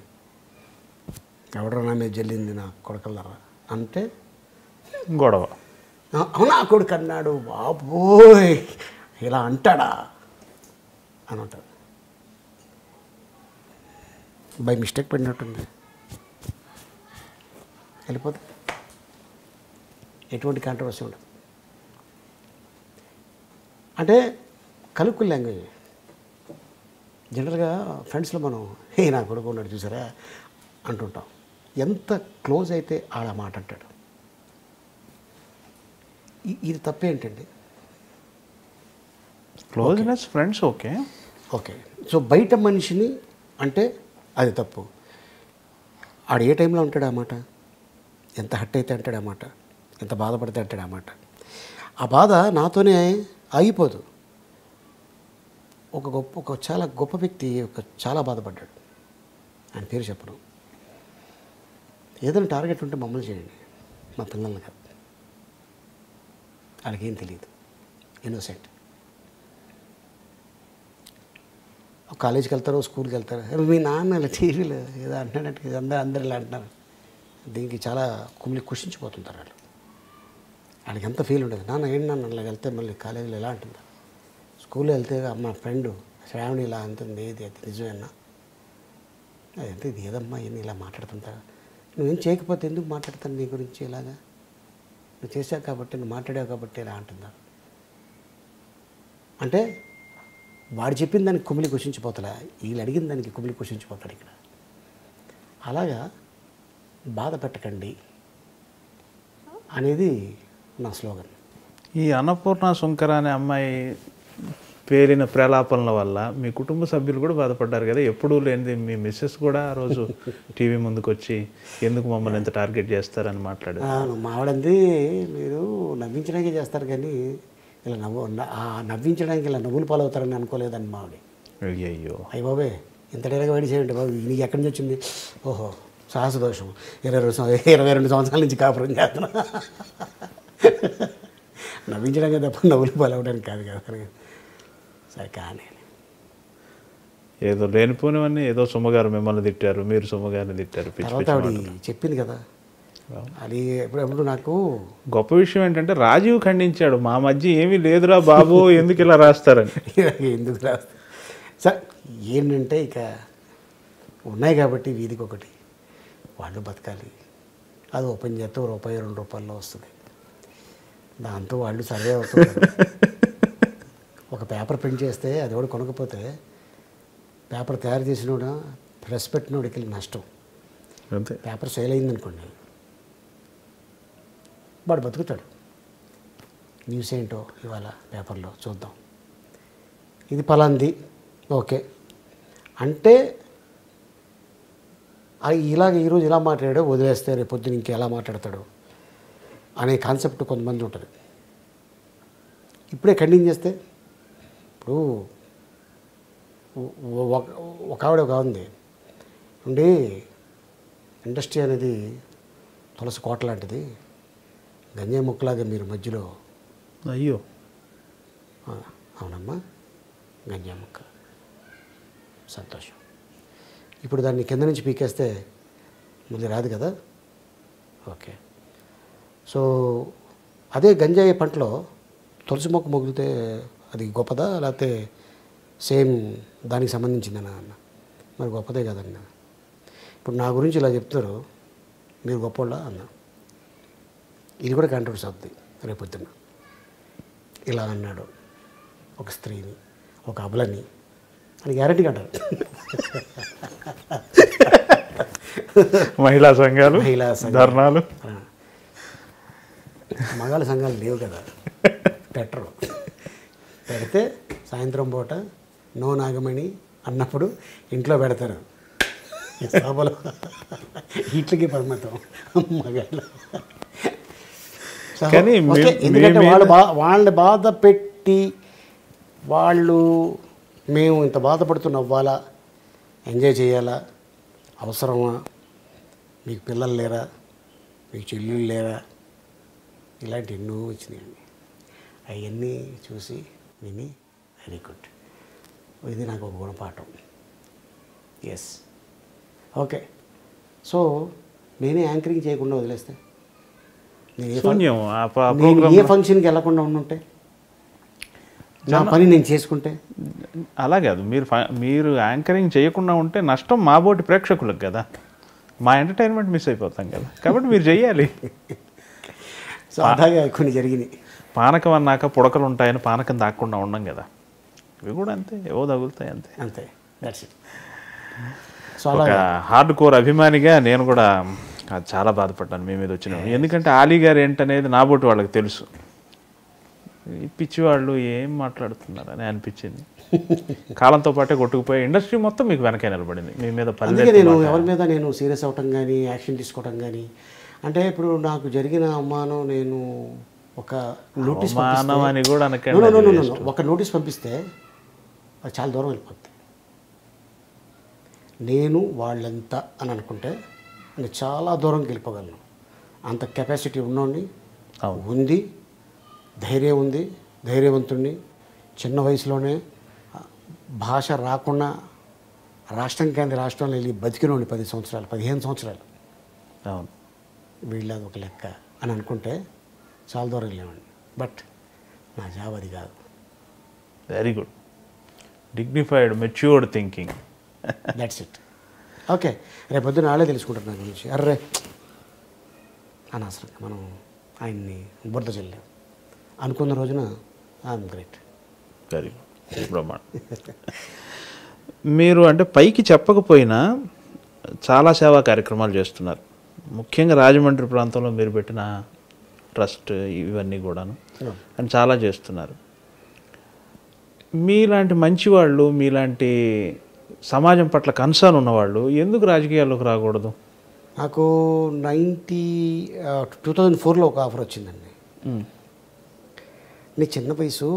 ఎవడరా నా మీద జల్లింది నా కొడకల్లారా అంటే గొడవ. అవునా కొడుకు అన్నాడు, బాబోయ్ ఇలా అంటాడా అని అంటారు. బై మిస్టేక్ పడినట్టుంది, వెళ్ళిపోతే ఎటువంటి కాంట్రవర్సీ ఉండదు. అంటే కలుక్కుల లాంగ్వేజ్. జనరల్గా ఫ్రెండ్స్లో మనం నా కొడుకు ఉన్నాడు చూసారా అంటుంటాం. ఎంత క్లోజ్ అయితే ఆడ మాట అంటాడు. ఇది తప్పేంటండి? Closeness friends okay. సో బయట మనిషిని అంటే అది తప్పు. ఆడు ఏ టైంలో అంటాడు ఆ మాట, ఎంత హట్ అయితే అంటాడు ఆ మాట, ఎంత బాధపడితే అంటాడు ఆ మాట. ఆ బాధ నాతోనే ఆగిపోదు. ఒక చాలా గొప్ప వ్యక్తి చాలా బాధపడ్డాడు, ఆయన పేరు చెప్పడం. ఏదైనా టార్గెట్ ఉంటే మమ్మల్ని చేయండి, మా పిల్లల్ని కాదు. వాళ్ళకేం తెలియదు, ఇన్నోసెంట్. కాలేజీకి వెళ్తారో స్కూల్కి వెళ్తారో, మీ నాన్న ఇలా టీవీలో ఏదో అంటున్నట్టు అందరు ఇలా అంటున్నారు. దీనికి చాలా కుషించిపోతుంటారు వాళ్ళు. వాళ్ళకి ఎంత ఫీల్ ఉండదు. నాన్న ఏంటి నాన్న ఇలా వెళ్తే మళ్ళీ కాలేజీలో ఎలా అంటుందా, స్కూల్లో వెళ్తే అమ్మ ఫ్రెండ్ శ్రావణి ఇలా అంటుంది, ఇది నిజమేనా, అదంటే ఇది ఏదమ్మా ఇవన్నీ ఇలా మాట్లాడుతుంటా, నువ్వేం చేయకపోతే ఎందుకు మాట్లాడతాను నీ గురించి ఇలాగా, నువ్వు చేశావు కాబట్టి, నువ్వు మాట్లాడావు కాబట్టి ఇలా అంటున్నారు. అంటే వాడు చెప్పిన దానికి కుమిలి కుషించిపోతాడా, వీళ్ళు అడిగిన దానికి కుమిలి కుషించిపోతాడు ఇక్కడ. అలాగా బాధ పెట్టకండి అనేది నా స్లోగన్. ఈ అన్నపూర్ణ శుంకర అనే అమ్మాయి పేలిన ప్రలాపనల వల్ల మీ కుటుంబ సభ్యులు కూడా బాధపడ్డారు కదా. ఎప్పుడూ లేనిది మీ మిస్సెస్ కూడా ఆ రోజు టీవీ ముందుకు వచ్చి ఎందుకు మమ్మల్ని ఎంత టార్గెట్ చేస్తారని మాట్లాడారు. మావిడంది మీరు నవ్వించడానికి చేస్తారు కానీ ఇలా నవ్వించడానికి ఇలా నవ్వులు పాలవుతారని అనుకోలేదని మావిడి. అయ్యో అయ్యి బాబే ఇంత డేరగా వేడి చేయండి బాబు, నీకు ఎక్కడి నుంచి వచ్చింది? ఓహో సాహస దోషం, 22 సంవత్సరాల నుంచి కాపురం చేస్తున్నా. నవ్వించడానికి తప్ప నవ్వులు పాలవడానికి కాదు కదా. సరే కానీ ఏదో లేనిపోనివన్నీ ఏదో సుమ్మగారు మిమ్మల్ని తిట్టారు, మీరు సుమ్మగారిని తిట్టారు. తర్వాత ఆవిడ చెప్పింది కదా అది. ఎప్పుడెప్పుడు నాకు గొప్ప విషయం ఏంటంటే రాజీవ్ ఖండించాడు, మా మధ్య ఏమీ లేదురా బాబు ఎందుకు ఇలా రాస్తారని. ఎందుకు రాస్తారు సార్ ఏంటంటే ఇక ఉన్నాయి కాబట్టి వీధికి ఒకటి వాళ్ళు బతకాలి. అది ఓపెన్ చేస్తే రూపాయి 2 రూపాయల్లో వస్తుంది, దాంతో వాళ్ళు సర్వే అవుతుంది. ఒక పేపర్ ప్రింట్ చేస్తే అది కూడా కొనకపోతే పేపర్ తయారు చేసినోడ ప్రెస్ పెట్టినోడికి నష్టం. అంతే. పేపర్ సేల్ అయిందనుకోండి వాడు బతుకుతాడు. న్యూస్ ఏంటో ఇవాళ పేపర్లో చూద్దాం, ఇది పలాంది ఓకే అంటే ఇలాగ ఈరోజు ఇలా మాట్లాడాడో వదిలేస్తే రేపు పొద్దున ఇంకెలా మాట్లాడతాడు అనే కాన్సెప్ట్ కొంతమంది ఉంటుంది. ఇప్పుడే కంటిన్యూ చేస్తే ఇప్పుడు ఒక ఆవిడ ఒక ఉంది ఉండి ఇండస్ట్రీ అనేది తులసి కోట లాంటిది, గంజాయి ముక్కలాగా మీరు మధ్యలో. అయ్యో అవునమ్మా గంజాయి ముక్క సంతోషం. ఇప్పుడు దాన్ని కింద నుంచి పీకేస్తే మళ్ళీ రాదు కదా. ఓకే సో అదే గంజాయి పంటలో తులసి మొక్క మొగిలితే అది గొప్పదా లేకపోతే సేమ్ దానికి సంబంధించిందనా అన్న? మరి గొప్పదే కదన్న. ఇప్పుడు నా గురించి ఇలా చెప్తారు మీరు గొప్పోళ్ళ అన్న, ఇది కూడా కాంట్రవర్సీ అవుతుంది రేపొద్దున. ఇలా అన్నాడు ఒక స్త్రీని, ఒక అబలని అని గ్యారెంటీగా అంటారు. మహిళా సంఘాలు, ధర్నాలు, మగాళ్ళ సంఘాలు లేవు కదా, పెట్టరు. పెడితే సాయంత్రం పూట నో నాగమణి అన్నప్పుడు ఇంట్లో పెడతారు. సభలో ఇట్లకి పరిమితం మగాళ్ళు. ఎందుకంటే వాళ్ళని బాధ పెట్టి వాళ్ళు మేము ఇంత బాధపడుతూ నవ్వాలా, ఎంజాయ్ చేయాలా, అవసరమా, మీకు పిల్లలు లేరా, మీకు చెల్లెళ్ళు లేరా, ఇలాంటి ఎన్నో వచ్చినాయండి. అవన్నీ చూసి విని వెరీ గుడ్, ఇది నాకు ఒక గుణపాఠం. Yes okay. సో నేనే యాంకరింగ్ చేయకుండా వదిలేస్తే, నేను ఏ ఫంక్షన్కి వెళ్ళకుండా ఉండుంటే, నా పని నేను చేసుకుంటే, అలా కాదు. మీరు యాంకరింగ్ చేయకుండా ఉంటే నష్టం మా బోటి ప్రేక్షకులకు కదా, మా ఎంటర్టైన్మెంట్ మిస్ అయిపోతాం కదా. కాబట్టి మీరు చెయ్యాలి. సో అలాగే కొన్ని జరిగినాయి. పానకం అన్నాక పుడకలు ఉంటాయని పానకం దాక్కుండా ఉండం కదా, ఇవి కూడా అంతే, ఏవో తగులుతాయి అంతే. అంతే, దట్స్ ఇట్. సో ఒక హార్డ్ కోర్ అభిమానిగా నేను కూడా చాలా బాధపడ్డాను మీ మీద వచ్చిన. ఎందుకంటే ఆలీ గారు ఏంటనేది నా బోటి వాళ్ళకి తెలుసు. ఈ పిచ్చి వాళ్ళు ఏం మాట్లాడుతున్నారని అనిపించింది. కాలంతో పాటే కొట్టుకుపోయి ఇండస్ట్రీ మొత్తం మీకు వెనకే నిలబడింది మీ మీద. నేను ఎవరి మీద నేను సీరియస్ అవ్వటం కానీ యాక్షన్ తీసుకోవటం కానీ, అంటే ఇప్పుడు నాకు జరిగిన అవమానం, నేను ఒక నోటీస్ అని కూడా ఒక నోటీస్ పంపిస్తే అది చాలా దూరం వెళ్ళిపోద్ది. నేను వాళ్ళంతా అని అనుకుంటే నేను చాలా దూరంకి వెళ్ళిపోగలను. అంత కెపాసిటీ ఉన్నోడిని ఉంది, ధైర్యం ఉంది, ధైర్యవంతుడిని. చిన్న వయసులోనే భాష రాకుండా రాష్ట్రం కానీ రాష్ట్రంలో వెళ్ళి బతికినోడిని 10 సంవత్సరాలు 15 సంవత్సరాలు. అవును, వీళ్ళది ఒక లెక్క అని అనుకుంటే చాలా దూరం వెళ్ళేవాడిని. బట్ నా జాబ్ అది కాదు. Very good, dignified, matured thinking. That's it. Okay, రేపొద్దున నాళ్ళే తెలుసుకుంటారు నా గురించి. అర్రే అనవసరంగా మనం ఆయన్ని బురద చెల్లాం అనుకున్న రోజున ఐఎమ్ గ్రేట్. వెరీ గుడ్, బ్రహ్మాండ. మీరు అంటే పైకి చెప్పకపోయినా చాలా సేవా కార్యక్రమాలు చేస్తున్నారు. ముఖ్యంగా రాజమండ్రి ప్రాంతంలో మీరు పెట్టిన ట్రస్ట్ ఇవన్నీ కూడాను అని చాలా చేస్తున్నారు. మీలాంటి మంచివాళ్ళు, మీలాంటి సమాజం పట్ల కన్సర్న్ ఉన్నవాళ్ళు ఎందుకు రాజకీయాల్లోకి రాకూడదు? నాకు 2004లో ఒక ఆఫర్ వచ్చిందండి. నీ చిన్న వయసు,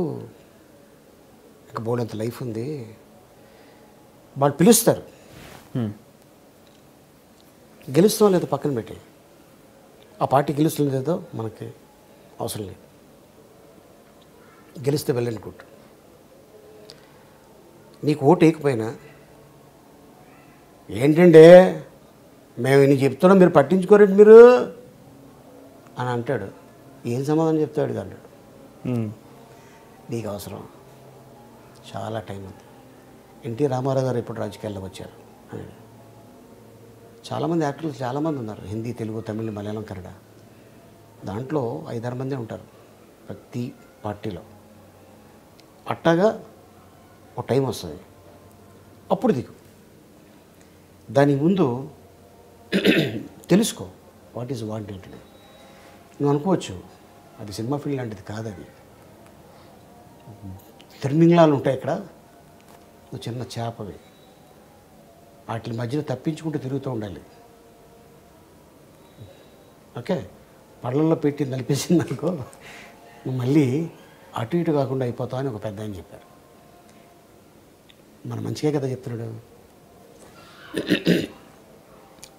ఇంకా బోర్డంత లైఫ్ ఉంది, వాళ్ళు పిలుస్తారు, గెలుస్తాం లేదో పక్కన పెట్టి, ఆ పార్టీ గెలుస్తుంది లేదో మనకి అవసరం లేదు, గెలిస్తే వెళ్ళండి గుడ్, నీకు ఓటు వేయకపోయినా ఏంటంటే మేము ఇన్ని చెప్తున్నాం మీరు పట్టించుకోరండి మీరు అని అంటాడు. ఏం సమాధానం చెప్తాడు అన్నాడు. నీకు అవసరం, చాలా టైం ఉంది. ఎన్టీ రామారావు గారు ఎప్పుడు రాజకీయాల్లోకి వచ్చారు అని. చాలామంది యాక్టర్లు చాలామంది ఉన్నారు, హిందీ, తెలుగు, తమిళ, మలయాళం, కన్నడ. దాంట్లో 5-6 మందే ఉంటారు ప్రతి పార్టీలో. అట్టాగా ఒక టైం వస్తుంది, అప్పుడు దిగు. దానికి ముందు తెలుసుకో వాట్ ఈజ్ వాంటెడ్. నువ్వు అనుకోవచ్చు అది సినిమా ఫీల్డ్ లాంటిది కాదు, అది తిర్మింగ్లాలు ఉంటాయి ఇక్కడ, నువ్వు చిన్న చేపవి, వాటి మధ్యలో తప్పించుకుంటూ తిరుగుతూ ఉండాలి. ఓకే, పళ్ళల్లో పెట్టి నలిపేసింది అనుకో, నువ్వు మళ్ళీ అటు ఇటు కాకుండా అయిపోతావు అని ఒక పెద్ద ఆయన చెప్పారు. మన మంచిగా కదా చెప్తున్నాడు.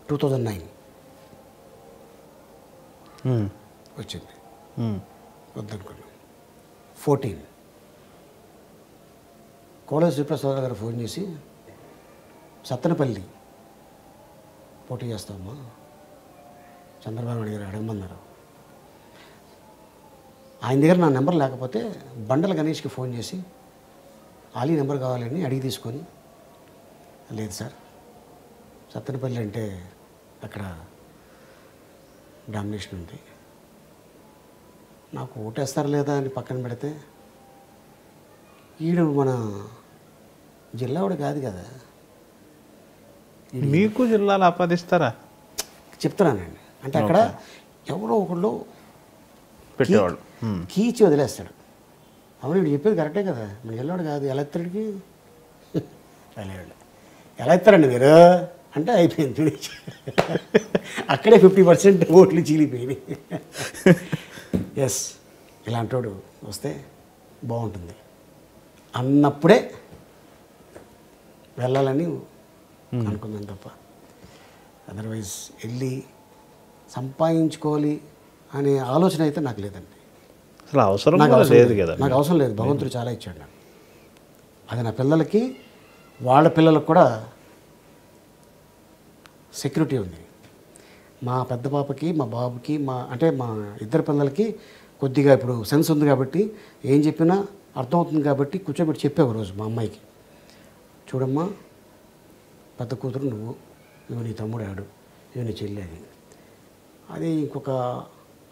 2009 వచ్చింది, వద్దనుకున్నాం. 14 కోడెల శ్రీప్రసాద్ గారు ఫోన్ చేసి, సత్తెనపల్లి పోటీ చేస్తామమ్మా, చంద్రబాబు నాయుడు గారు అడగమన్నారు. ఆయన దగ్గర నా నెంబర్ లేకపోతే బండల గణేష్కి ఫోన్ చేసి ఆలీ నెంబర్ కావాలని అడిగి తీసుకొని, లేదు సార్ సత్తెనపల్లి అంటే అక్కడ డామినేషన్ ఉంది, నాకు ఓటేస్తారు లేదా అని పక్కన పెడితే, ఈడు మన జిల్లావాడు కాదు కదా, మీకు జిల్లాలు ఆపాదిస్తారా చెప్తున్నానండి. అంటే అక్కడ ఎవరో ఒకళ్ళు పెట్టేవాళ్ళు కీచి వదిలేస్తాడు. అవును వీడు చెప్పేది కరెక్టే కదా, మన జిల్లావాడు కాదు, ఎలా ఎత్తాడికి వెళ్ళేవాళ్ళు, ఎలా ఎత్తారండి మీరు అంటే అయిపోయింది. అక్కడే 50% ఓట్లు చీలిపోయినాయి. ఎస్, ఇలాంటోడు వస్తే బాగుంటుంది అన్నప్పుడే వెళ్ళాలని అనుకున్నాను తప్ప, అదర్వైజ్ వెళ్ళి సంపాదించుకోవాలి అనే ఆలోచన అయితే నాకు లేదండి. అసలు అవసరం లేదు కదా, నాకు అవసరం లేదు. భగవంతుడు చాలా ఇచ్చాడు నాకు. అది నా పిల్లలకి, వాళ్ళ పిల్లలకు కూడా సెక్యూరిటీ ఉంది. మా పెద్ద పాపకి, మా బాబుకి, మా ఇద్దరు పిల్లలకి కొద్దిగా ఇప్పుడు సెన్స్ ఉంది కాబట్టి ఏం చెప్పినా అర్థమవుతుంది కాబట్టి కూర్చోబెట్టి చెప్పావు రోజు మా అమ్మాయికి, చూడమ్మా పెద్ద కూతురు నువ్వు, నువ్వు నీ తమ్ముడు ఆడు, నువ్వు నీ చెల్లి అది. అది ఇంకొక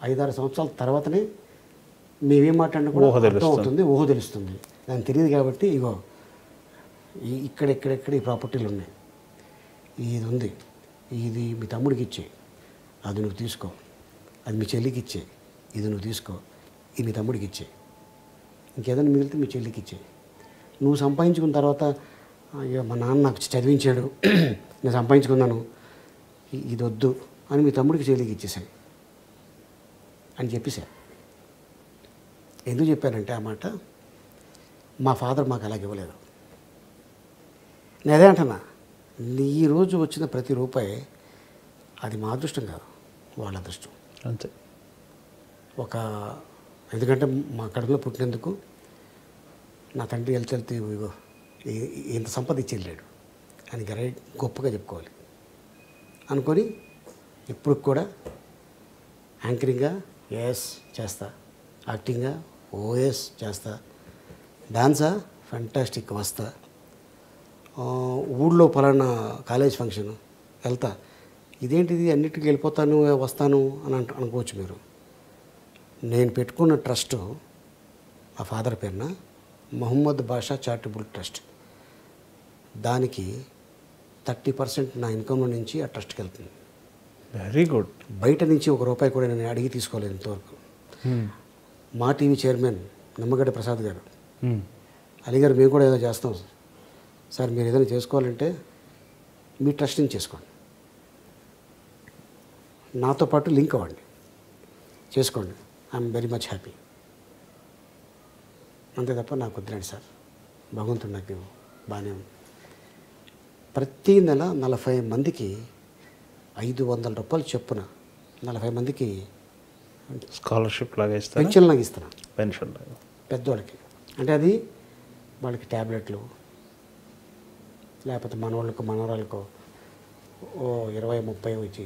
5-6 సంవత్సరాల తర్వాతనే మేమేం మాట్లాడినా కూడా అర్థమవుతుంది, ఊహ తెలుస్తుంది. దానికి తెలియదు కాబట్టి ఇగో ఇక్కడెక్కడెక్కడ ఈ ప్రాపర్టీలు ఉన్నాయి, ఇది ఉంది, ఇది మీ తమ్ముడికి ఇచ్చే, అది నువ్వు తీసుకో, అది మీ చెల్లికి ఇచ్చే, ఇది నువ్వు తీసుకో, ఇది మీ తమ్ముడికి ఇచ్చే, ఇంకేదైనా మిగిలితే మీ చెల్లికి ఇచ్చే. నువ్వు సంపాదించుకున్న తర్వాత అయ్యో మా నాన్న నాకు చదివించాడు, నేను సంపాదించుకున్నాను, ఇది వద్దు అని మీ తమ్ముడికి చెల్లికి ఇచ్చేసాయి అని చెప్పేసా. ఎందుకు చెప్పానంటే ఆ మాట, మా ఫాదర్ మాకు అలాగ ఇవ్వలేదు. నేను అదే అంటున్నా, ఈ రోజు వచ్చిన ప్రతి రూపాయి అది మా అదృష్టం కాదు, వాళ్ళ అదృష్టం అంతే. ఎందుకంటే మా కడుపులో పుట్టినందుకు నా తండ్రి వెళ్తే ఇగో ఇంత సంపద ఇచ్చి వెళ్ళాడు అని గొప్పగా చెప్పుకోవాలి అనుకొని ఇప్పుడు కూడా యాంకరింగ్గా ఎస్ చేస్తా, యాక్టింగ్గా ఓఎస్ చేస్తా, డాన్సా ఫ్యాంటాస్టిక్ వస్తా, ఊళ్ళో పలానా కాలేజ్ ఫంక్షన్ వెళ్తా, ఇదేంటిది అన్నిటికీ వెళ్ళిపోతాను వస్తాను అని అనుకోవచ్చు మీరు. నేను పెట్టుకున్న ట్రస్ట్ ఆ ఫాదర్ పేరున మహమ్మద్ బాషా చారిటబుల్ ట్రస్ట్, దానికి 30% నా ఇన్కమ్ నుంచి ఆ ట్రస్ట్కి వెళ్తుంది. Very good. బయట నుంచి ₹1 కూడా నేను అడిగి తీసుకోలేదు ఇంతవరకు. మా టీవీ చైర్మన్ నిమ్మగడ్డ ప్రసాద్ గారు, అలీ గారు మేము కూడా ఏదో చేస్తాం సార్, మీరు ఏదైనా చేసుకోవాలంటే మీ ట్రస్ట్ నుంచి చేసుకోండి, నాతో పాటు లింక్ అవ్వండి, చేసుకోండి, ఐఎమ్ వెరీ మచ్ హ్యాపీ. అంతే తప్ప నాకు వద్దులేండి సార్, భగవంతుడు నాకు బాగానే ఉంది. ప్రతి నెల 40 మందికి ₹500 చొప్పున 40 మందికి స్కాలర్షిప్ లాగా ఇస్తారు, పెన్షన్ లాగా ఇస్తున్నాను, పెన్షన్ లాగా పెద్దవాళ్ళకి. అంటే అది వాళ్ళకి ట్యాబ్లెట్లు, లేకపోతే మనవాళ్ళకు మనవరాళ్ళకు 20-30 వచ్చి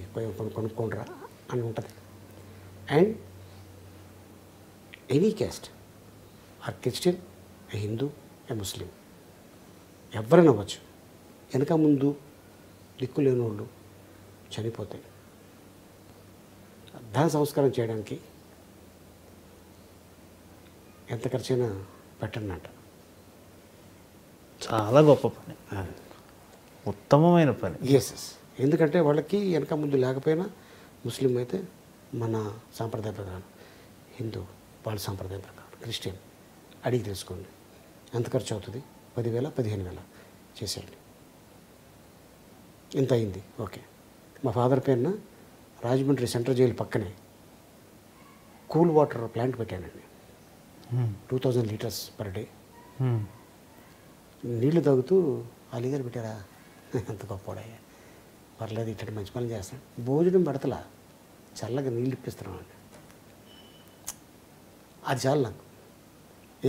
కొనుక్కోండిరా అని ఉంటుంది. And any caste, or Christian, a Hindu, a Muslim, ఎవరైనా అవ్వచ్చు, వెనక ముందు దిక్కు లేని వాళ్ళు చనిపోతే దాన సంస్కారం చేయడానికి ఎంత ఖర్చైనా పెట్టండి అంట. చాలా గొప్ప పని, ఉత్తమమైన పని. ఎస్, ఎందుకంటే వాళ్ళకి వెనక ముందు లేకపోయినా, ముస్లిం అయితే మన సాంప్రదాయ ప్రకారం, హిందూ వాళ్ళ సాంప్రదాయ ప్రకారం, క్రిస్టియన్ అడిగి తెలుసుకోండి ఎంత ఖర్చు అవుతుంది, 10,000 15,000 చేసేయండి, ఇంత అయింది. ఓకే, మా ఫాదర్ పేరున రాజమండ్రి సెంట్రల్ జైలు పక్కనే కూల్ వాటర్ ప్లాంట్ పెట్టానండి, 2000 లీటర్స్ పర్ డే. నీళ్లు తాగుతూ అలీగారు పెట్టారా, ఎంత గొప్పవాడయ్యా, పర్లేదు ఇట్టండి మంచి పనులు చేస్తాను, భోజనం పెడతలా, చల్లగా నీళ్ళు ఇప్పిస్తున్నాం అండి. అది చాలు నాకు.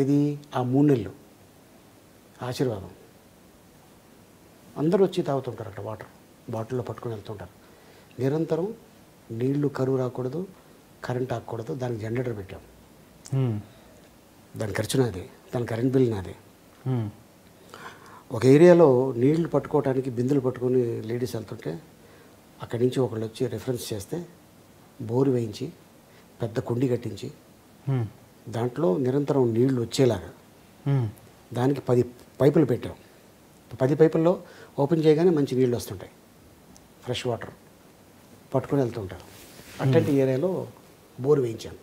ఏది ఆ 3 నెలలు ఆశీర్వాదం. అందరూ వచ్చి తాగుతుంటారు అక్కడ, వాటర్ బాటిల్లో పట్టుకొని వెళ్తుంటారు. నిరంతరం నీళ్లు కరువు రాకూడదు, కరెంట్ ఆగకూడదు, దానికి జనరేటర్ పెట్టాం. దాని ఖర్చు నాదే, దాని కరెంట్ బిల్ నాదే. ఒక ఏరియాలో నీళ్లు పట్టుకోవడానికి బిందెలు పట్టుకొని లేడీస్ వెళ్తుంటే అక్కడి నుంచి ఒకళ్ళు వచ్చి రెఫరెన్స్ చేస్తే బోరు వేయించి పెద్ద కుండి కట్టించి దాంట్లో నిరంతరం నీళ్లు వచ్చేలాగా దానికి 10 పైపులు పెట్టాం. 10 పైపుల్లో ఓపెన్ చేయగానే మంచి నీళ్ళు వస్తుంటాయి, ఫ్రెష్ వాటర్ పట్టుకొని వెళ్తుంటారు. అట్లాంటి ఏరియాలో బోరు వేయించాను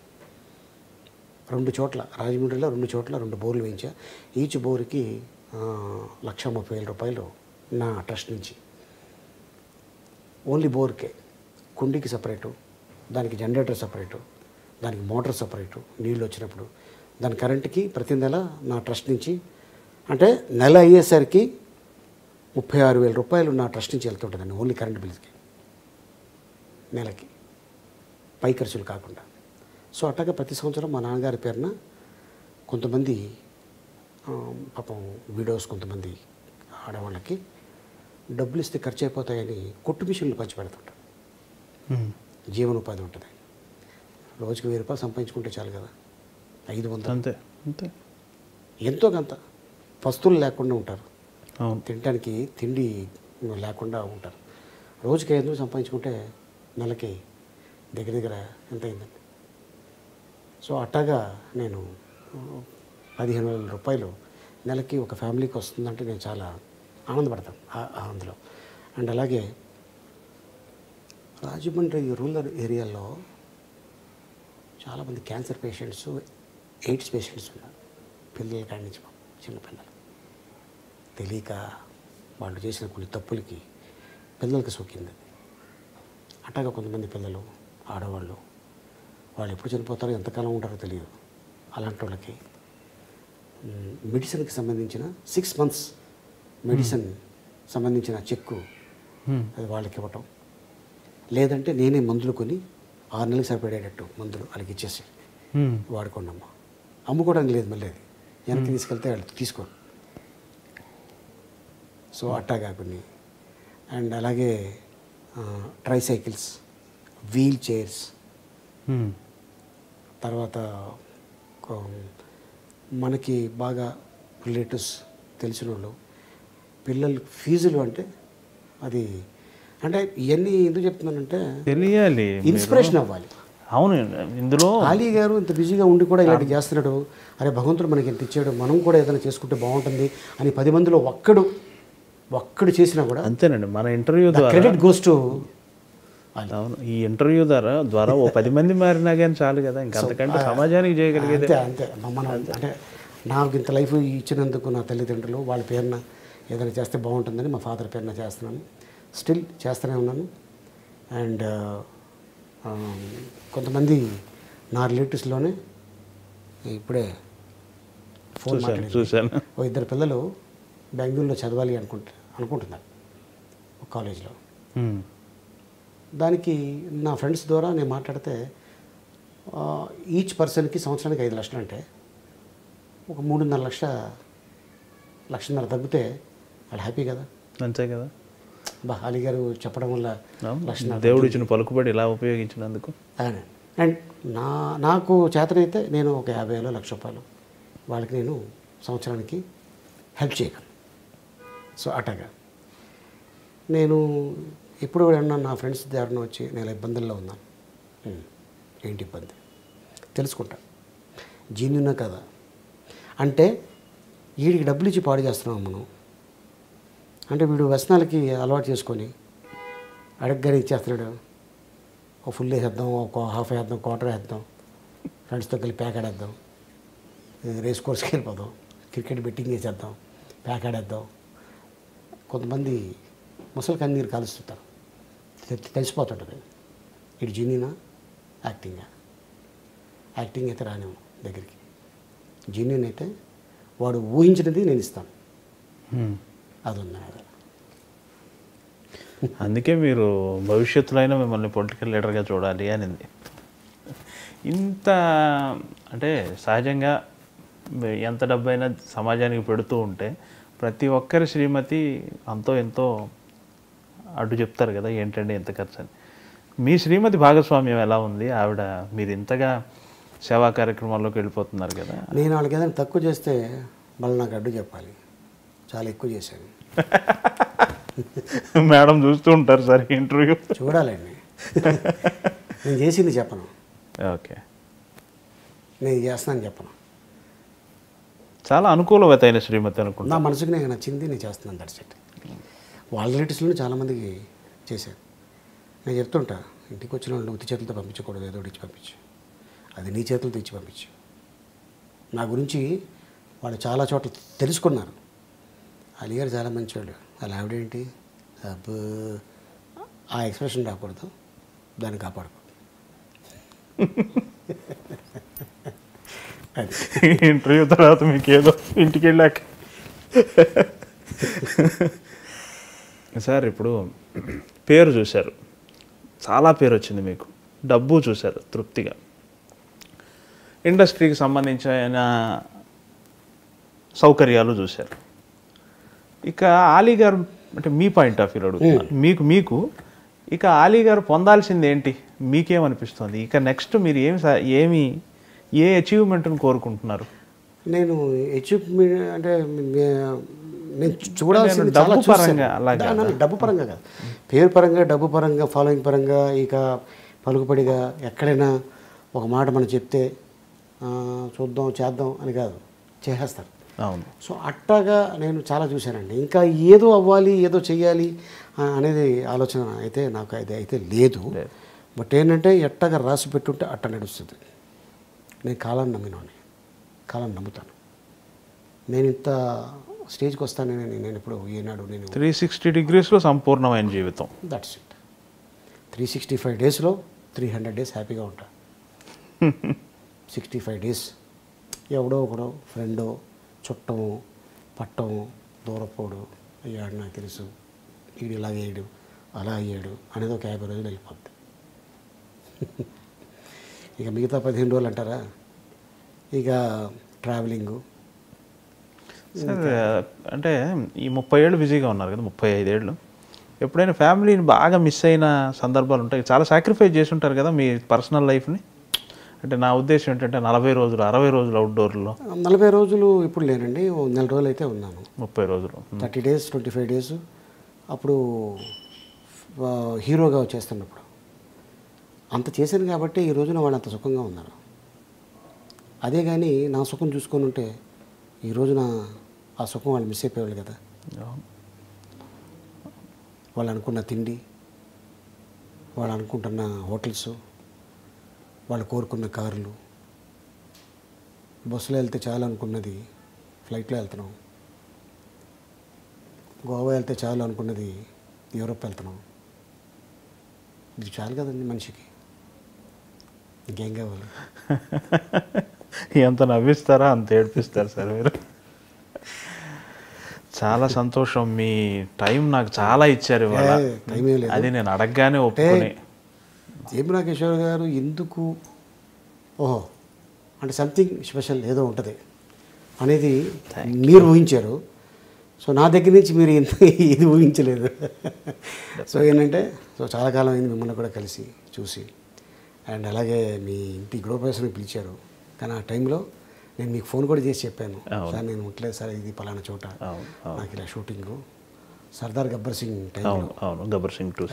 2 చోట్ల, రాజమండ్రిలో 2 చోట్ల 2 బోర్లు వేయించా. ఈచ్ బోరుకి ₹130,000 నా ట్రస్ట్ నుంచి. ఓన్లీ బోర్కే, కుండీకి సపరేటు, దానికి జనరేటర్ సపరేటు, దానికి మోటార్ సపరేటు, నీళ్ళు వచ్చినప్పుడు దాని కరెంటుకి ప్రతి నెల నా ట్రస్ట్ నుంచి. అంటే నెల అయ్యేసరికి ₹36,000 నా ట్రస్ట్ నుంచి వెళ్తుంటుందండి, ఓన్లీ కరెంట్ బిల్స్కి నెలకి, పై ఖర్చులు కాకుండా. సో అట్లాగా ప్రతి సంవత్సరం మా నాన్నగారి పేరున కొంతమంది పాపం వీడియోస్, కొంతమంది ఆడవాళ్ళకి డబ్బులు ఇస్తే ఖర్చు అయిపోతాయని కొట్టు మిషన్లు పంచి పెడుతుంటారు, జీవనోపాధి ఉంటుంది. రోజుకి ₹1000 సంపాదించుకుంటే చాలు కదా, 500 అంతే అంతే, ఎంతో కొంత పస్తులు లేకుండా ఉంటారు, అవును, తినడానికి తిండి లేకుండా ఉంటారు. రోజుకి 500 సంపాదించుకుంటే నెలకి దగ్గర దగ్గర ఎంత అయిందండి. సో అట్టాగా నేను ₹15,000 నెలకి ఒక ఫ్యామిలీకి వస్తుందంటే నేను చాలా ఆనందపడతాను అందులో. అండ్ అలాగే రాజమండ్రి రూరల్ ఏరియాలో చాలామంది క్యాన్సర్ పేషెంట్స్, ఎయిడ్స్ పేషెంట్స్ ఉన్నారు. పిల్లల కాడి నుంచి చిన్నపిల్లలు తెలియక వాళ్ళు చేసిన కొన్ని తప్పులకి పిల్లలకి సోకింది. అట్లాగా కొంతమంది పిల్లలు, ఆడవాళ్ళు, వాళ్ళు ఎప్పుడు చనిపోతారో ఎంతకాలం ఉంటారో తెలియదు. అలాంటి వాళ్ళకి మెడిసిన్కి సంబంధించిన 6 months మెడిసిన్ సంబంధించిన చెక్కు అది వాళ్ళకి ఇవ్వటం, లేదంటే నేనే మందులు కొని 6 నెలలకు సరిపడేటట్టు మందులు వాళ్ళకి ఇచ్చేసి వాడుకోండి అమ్మా, అమ్ముకోవడానికి లేదు, మళ్ళీ అది వెనక్కి తీసుకెళ్తే వాళ్ళు తీసుకోరు. సో అట్టాగా కొన్ని. అండ్ అలాగే ట్రైసైకిల్స్, వీల్ చైర్స్, తర్వాత మనకి బాగా రిలేటివ్స్ తెలిసిన వాళ్ళు పిల్లలు ఫీజులు అంటే అది, అంటే ఇవన్నీ ఎందుకు చెప్తున్నానంటే తెలియాలి, ఇన్స్పిరేషన్ అవ్వాలి. అవును, ఇందులో అలీ గారు ఇంత బిజీగా ఉండి కూడా ఇలాంటి చేస్తున్నాడు, అరే భగవంతుడు మనకి ఎంత ఇచ్చాడు, మనం కూడా ఏదైనా చేసుకుంటే బాగుంటుంది అని 10 మందిలో ఒక్కడు చేసినా కూడా అంతేనండి. మన ఇంటర్వ్యూ క్రెడిట్ గోస్ టు అవును, ఈ ఇంటర్వ్యూ ద్వారా ఓ 10 మంది మారినా కానీ చాలు కదా, ఇంకా అంతకంటే సమాజానికి చేయగలిగేది. అంతే అంతే మనం అంటే నాకు ఇంత లైఫ్ ఇచ్చినందుకు నా తల్లిదండ్రులు వాళ్ళ పేరున ఏదైనా చేస్తే బాగుంటుందని మా ఫాదర్ పేరున చేస్తున్నాను, స్టిల్ చేస్తూనే ఉన్నాను. అండ్ కొంతమంది నా రిలేటివ్స్లోనే ఇప్పుడే ఫోన్ చూశాను. ఓ 2 పిల్లలు బెంగళూరులో చదవాలి అనుకుంటున్నారు ఒక కాలేజ్లో. దానికి నా ఫ్రెండ్స్ ద్వారా నేను మాట్లాడితే ఈచ్ పర్సన్కి సంవత్సరానికి 5 లక్షలు అంటే ఒక 3.5 లక్షన్నర తగ్గితే వాళ్ళు హ్యాపీ కదా. అంతే కదా. అలీ గారు చెప్పడం వల్ల దేవుడు ఇచ్చిన పలుకుబడి ఇలా ఉపయోగించినందుకు. అండ్ నాకు చేతనైతే నేను ఒక 50,000 1,00,000 రూపాయలు వాళ్ళకి నేను సంవత్సరానికి హెల్ప్ చేయగలను. సో అట్టగా నేను ఎప్పుడు ఏమన్నా నా ఫ్రెండ్స్ దగ్గర వచ్చి నేను ఇబ్బందుల్లో ఉన్నాను, ఏంటి ఇబ్బంది తెలుసుకుంటా, జీన్యున్నా కదా. అంటే వీడికి డబ్బులు ఇచ్చి పాడు చేస్తున్నాం మనం, అంటే వీడు వ్యసనాలకి అలవాటు చేసుకొని అడగగానే ఇచ్చేస్తున్నాడు. ఒక ఫుల్ వేసేద్దాం, ఒక హాఫ్ వేద్దాం, క్వార్టర్ వేద్దాం, ఫ్రెండ్స్తో కలిపి ప్యాక్ ఆడేద్దాం, రేస్ కోర్స్కి వెళ్ళిపోదాం, క్రికెట్ బెట్టింగ్ వేసేద్దాం, ప్యాక్ ఆడేద్దాం. కొంతమంది ముసలి కన్నీరు కాలుస్తుంటారు, తెలిసిపోతుంటుంది ఇటు జీనియనా యాక్టింగా. యాక్టింగ్ అయితే రానేమో దగ్గరికి, జీనియన్ అయితే వాడు ఊహించినది నేను ఇస్తాను, అది ఉంది. అందుకే మీరు భవిష్యత్తులో అయినా మిమ్మల్ని పొలిటికల్ లీడర్గా చూడాలి అనింది. ఇంత అంటే సహజంగా ఎంత డబ్బైనా సమాజానికి పెడుతూ ఉంటే ప్రతి ఒక్కరి శ్రీమతి అంతో ఎంతో అడ్డు చెప్తారు కదా, ఏంటంటే ఎంత ఖర్చు అని. మీ శ్రీమతి భాగస్వామ్యం ఎలా ఉంది? ఆవిడ మీరు ఇంతగా సేవా కార్యక్రమాల్లోకి వెళ్ళిపోతున్నారు కదా. నేను వాళ్ళకి ఏదైనా తక్కువ చేస్తే మళ్ళీ నాకు అడ్డు చెప్పాలి, చాలా ఎక్కువ చేశాను. మేడం చూస్తూ ఉంటారు సార్ ఇంటర్వ్యూ, చూడాలండి. నేను చేసింది చెప్పను, ఓకే, నేను చేస్తానని చెప్పను. చాలా అనుకూలవత అయిన శ్రీమతి అనుకుంటా. నా మనసుకు నేను నచ్చింది నేను చేస్తున్నాను, దట్స్ ఇట్. వాళ్ళ రిలేటివ్స్లో చాలామందికి చేశాను. నేను చెప్తుంటా, ఇంటికి వచ్చిన వాళ్ళు ఉత్తి చేతులతో పంపించకూడదు, ఏదో ఇచ్చి పంపించు, అది నీ చేతులతో ఇచ్చి పంపించు. నా గురించి వాళ్ళు చాలా చోట్ల తెలుసుకున్నారు. అలీ గారు చాలా మంచివాళ్ళు, అలా ఆవిడేంటి అబ్బో, ఆ ఎక్స్ప్రెషన్ రాకూడదు, దాన్ని కాపాడుకో. ఇంటర్వ్యూ తర్వాత మీకు ఏదో ఇంటికి వెళ్ళాక. సార్ ఇప్పుడు పేరు చూశారు, చాలా పేరు వచ్చింది మీకు, డబ్బు చూశారు తృప్తిగా, ఇండస్ట్రీకి సంబంధించిన సౌకర్యాలు చూశారు. ఇక ఆలీ గారు అంటే మీ పాయింట్ ఆఫ్ వ్యూ అడుగుతున్నారు, మీకు ఇక ఆలీ గారు పొందాల్సింది ఏంటి, మీకేమనిపిస్తుంది? ఇక నెక్స్ట్ మీరు ఏ అచీవ్మెంట్ని కోరుకుంటున్నారు? నేను అచీవ్మెంట్ అంటే నేను చూడాల్సింది డబ్బు పరంగా, అలాగే డబ్బు పరంగా కాదు, పేరు పరంగా, డబ్బు పరంగా, ఫాలోయింగ్ పరంగా, ఇక పలుకుపడిగా ఎక్కడైనా ఒక మాట మనం చెప్తే చూద్దాం చేద్దాం అని కాదు, చేసేస్తారు. అవును. సో అట్టాగా నేను చాలా చూశానండి. ఇంకా ఏదో అవ్వాలి, ఏదో చెయ్యాలి అనేది ఆలోచన అయితే నాకు అయితే లేదు. బట్ ఏంటంటే ఎట్టగా రాసి పెట్టుంటే అట్ట నడుస్తుంది. నేను కాలాన్ని నమ్మినోని, కాలాన్ని నమ్ముతాను. నేను ఇంత స్టేజ్కి వస్తానని నేను ఇప్పుడు ఏనాడు నేను 360 degreesలో సంపూర్ణమైన జీవితం, దట్స్ ఇట్. 365 daysలో 300 days హ్యాపీగా ఉంటా. 65 days ఎవడో ఒకడో ఫ్రెండో చుట్టము పట్టము దూరపోడు అయ్యాడు, నాకు తెలుసు వీడు ఇలాగ అయ్యాడు అలా అయ్యాడు అనేది ఒక 50 రోజులు వెళ్ళిపోద్ది. ఇక మిగతా 15 రోజులు అంటారా, ఇక ట్రావెలింగు. సార్ అంటే ఈ 30 ఏళ్ళు బిజీగా ఉన్నారు కదా, 35 ఏళ్ళు, ఎప్పుడైనా ఫ్యామిలీని బాగా మిస్ అయిన సందర్భాలు ఉంటాయి? చాలా సాక్రిఫైస్ చేసి ఉంటారు కదా మీ పర్సనల్ లైఫ్ని. అంటే నా ఉద్దేశం ఏంటంటే 40 రోజులు 60 రోజులు అవుట్డోర్లో. 40 రోజులు ఇప్పుడు లేనండి, 1 నెల రోజులు అయితే ఉన్నాను. 30 రోజులు 30 days 25 days అప్పుడు హీరోగా వచ్చేస్తున్నప్పుడు అంత చేశాను కాబట్టి ఈ రోజున వాళ్ళు అంత సుఖంగా ఉన్నారు. అదే కానీ నా సుఖం చూసుకొని ఉంటే ఈ రోజున ఆ సుఖం వాళ్ళు మిస్ అయిపోయేవాళ్ళు కదా. వాళ్ళు అనుకున్న తిండి, వాళ్ళు అనుకుంటున్న హోటల్స్, వాళ్ళు కోరుకున్న కార్లు, బస్సులో వెళ్తే చాలు అనుకున్నది ఫ్లైట్లో వెళ్తున్నాం, గోవా వెళ్తే చాలు అనుకున్నది యూరోప్ వెళ్తున్నాం. ఇది చాలు కదండి మనిషికి, ఇంకేం కావాలి? ఎంత నవ్విస్తారా అంత ఏడిపిస్తారు సార్ మీరు. చాలా సంతోషం, మీ టైం నాకు చాలా ఇచ్చారు ఇవాళ. టైం ఏం లేదు. అది నేను అడగగానే ఒప్పుకొని. జేబీ నాగేశ్వర గారు ఎందుకు, ఓహో అంటే సంథింగ్ స్పెషల్ ఏదో ఉంటుంది అనేది మీరు ఊహించారు. సో నా దగ్గర నుంచి మీరు ఇది ఊహించలేదు. సో ఏంటంటే, సో చాలా కాలం అయింది మిమ్మల్ని కూడా కలిసి చూసి, అండ్ అలాగే మీ ఇంటి గృహప్రవేశానికి పిలిచారు. కానీ ఆ టైంలో నేను మీకు ఫోన్ కూడా చేసి చెప్పాను, సార్ నేను ఉండలేదు సార్, ఇది పలానా చోట నాకు ఇలా షూటింగు, సర్దార్ గబ్బర్ సింగ్ టైంలో. Gabbar Singh 2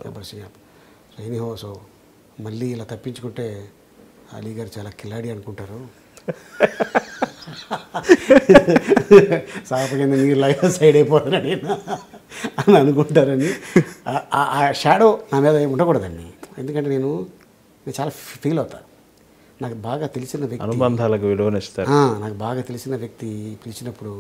Gabbar Singh. So anyhow, so మళ్ళీ ఇలా తప్పించుకుంటే అలీ గారు చాలా కిలాడి అనుకుంటారు, సాప కింద నీరు లాగా సైడ్ అయిపోతారని అని అనుకుంటారని. ఆ షాడో నా మీద ఉండకూడదండి. ఎందుకంటే నేను చాలా ఫీల్ అవుతాను. నాకు బాగా తెలిసిన వ్యక్తి, అనుబంధాలకు విలువనిస్తారు. నాకు బాగా తెలిసిన వ్యక్తి పిలిచినప్పుడు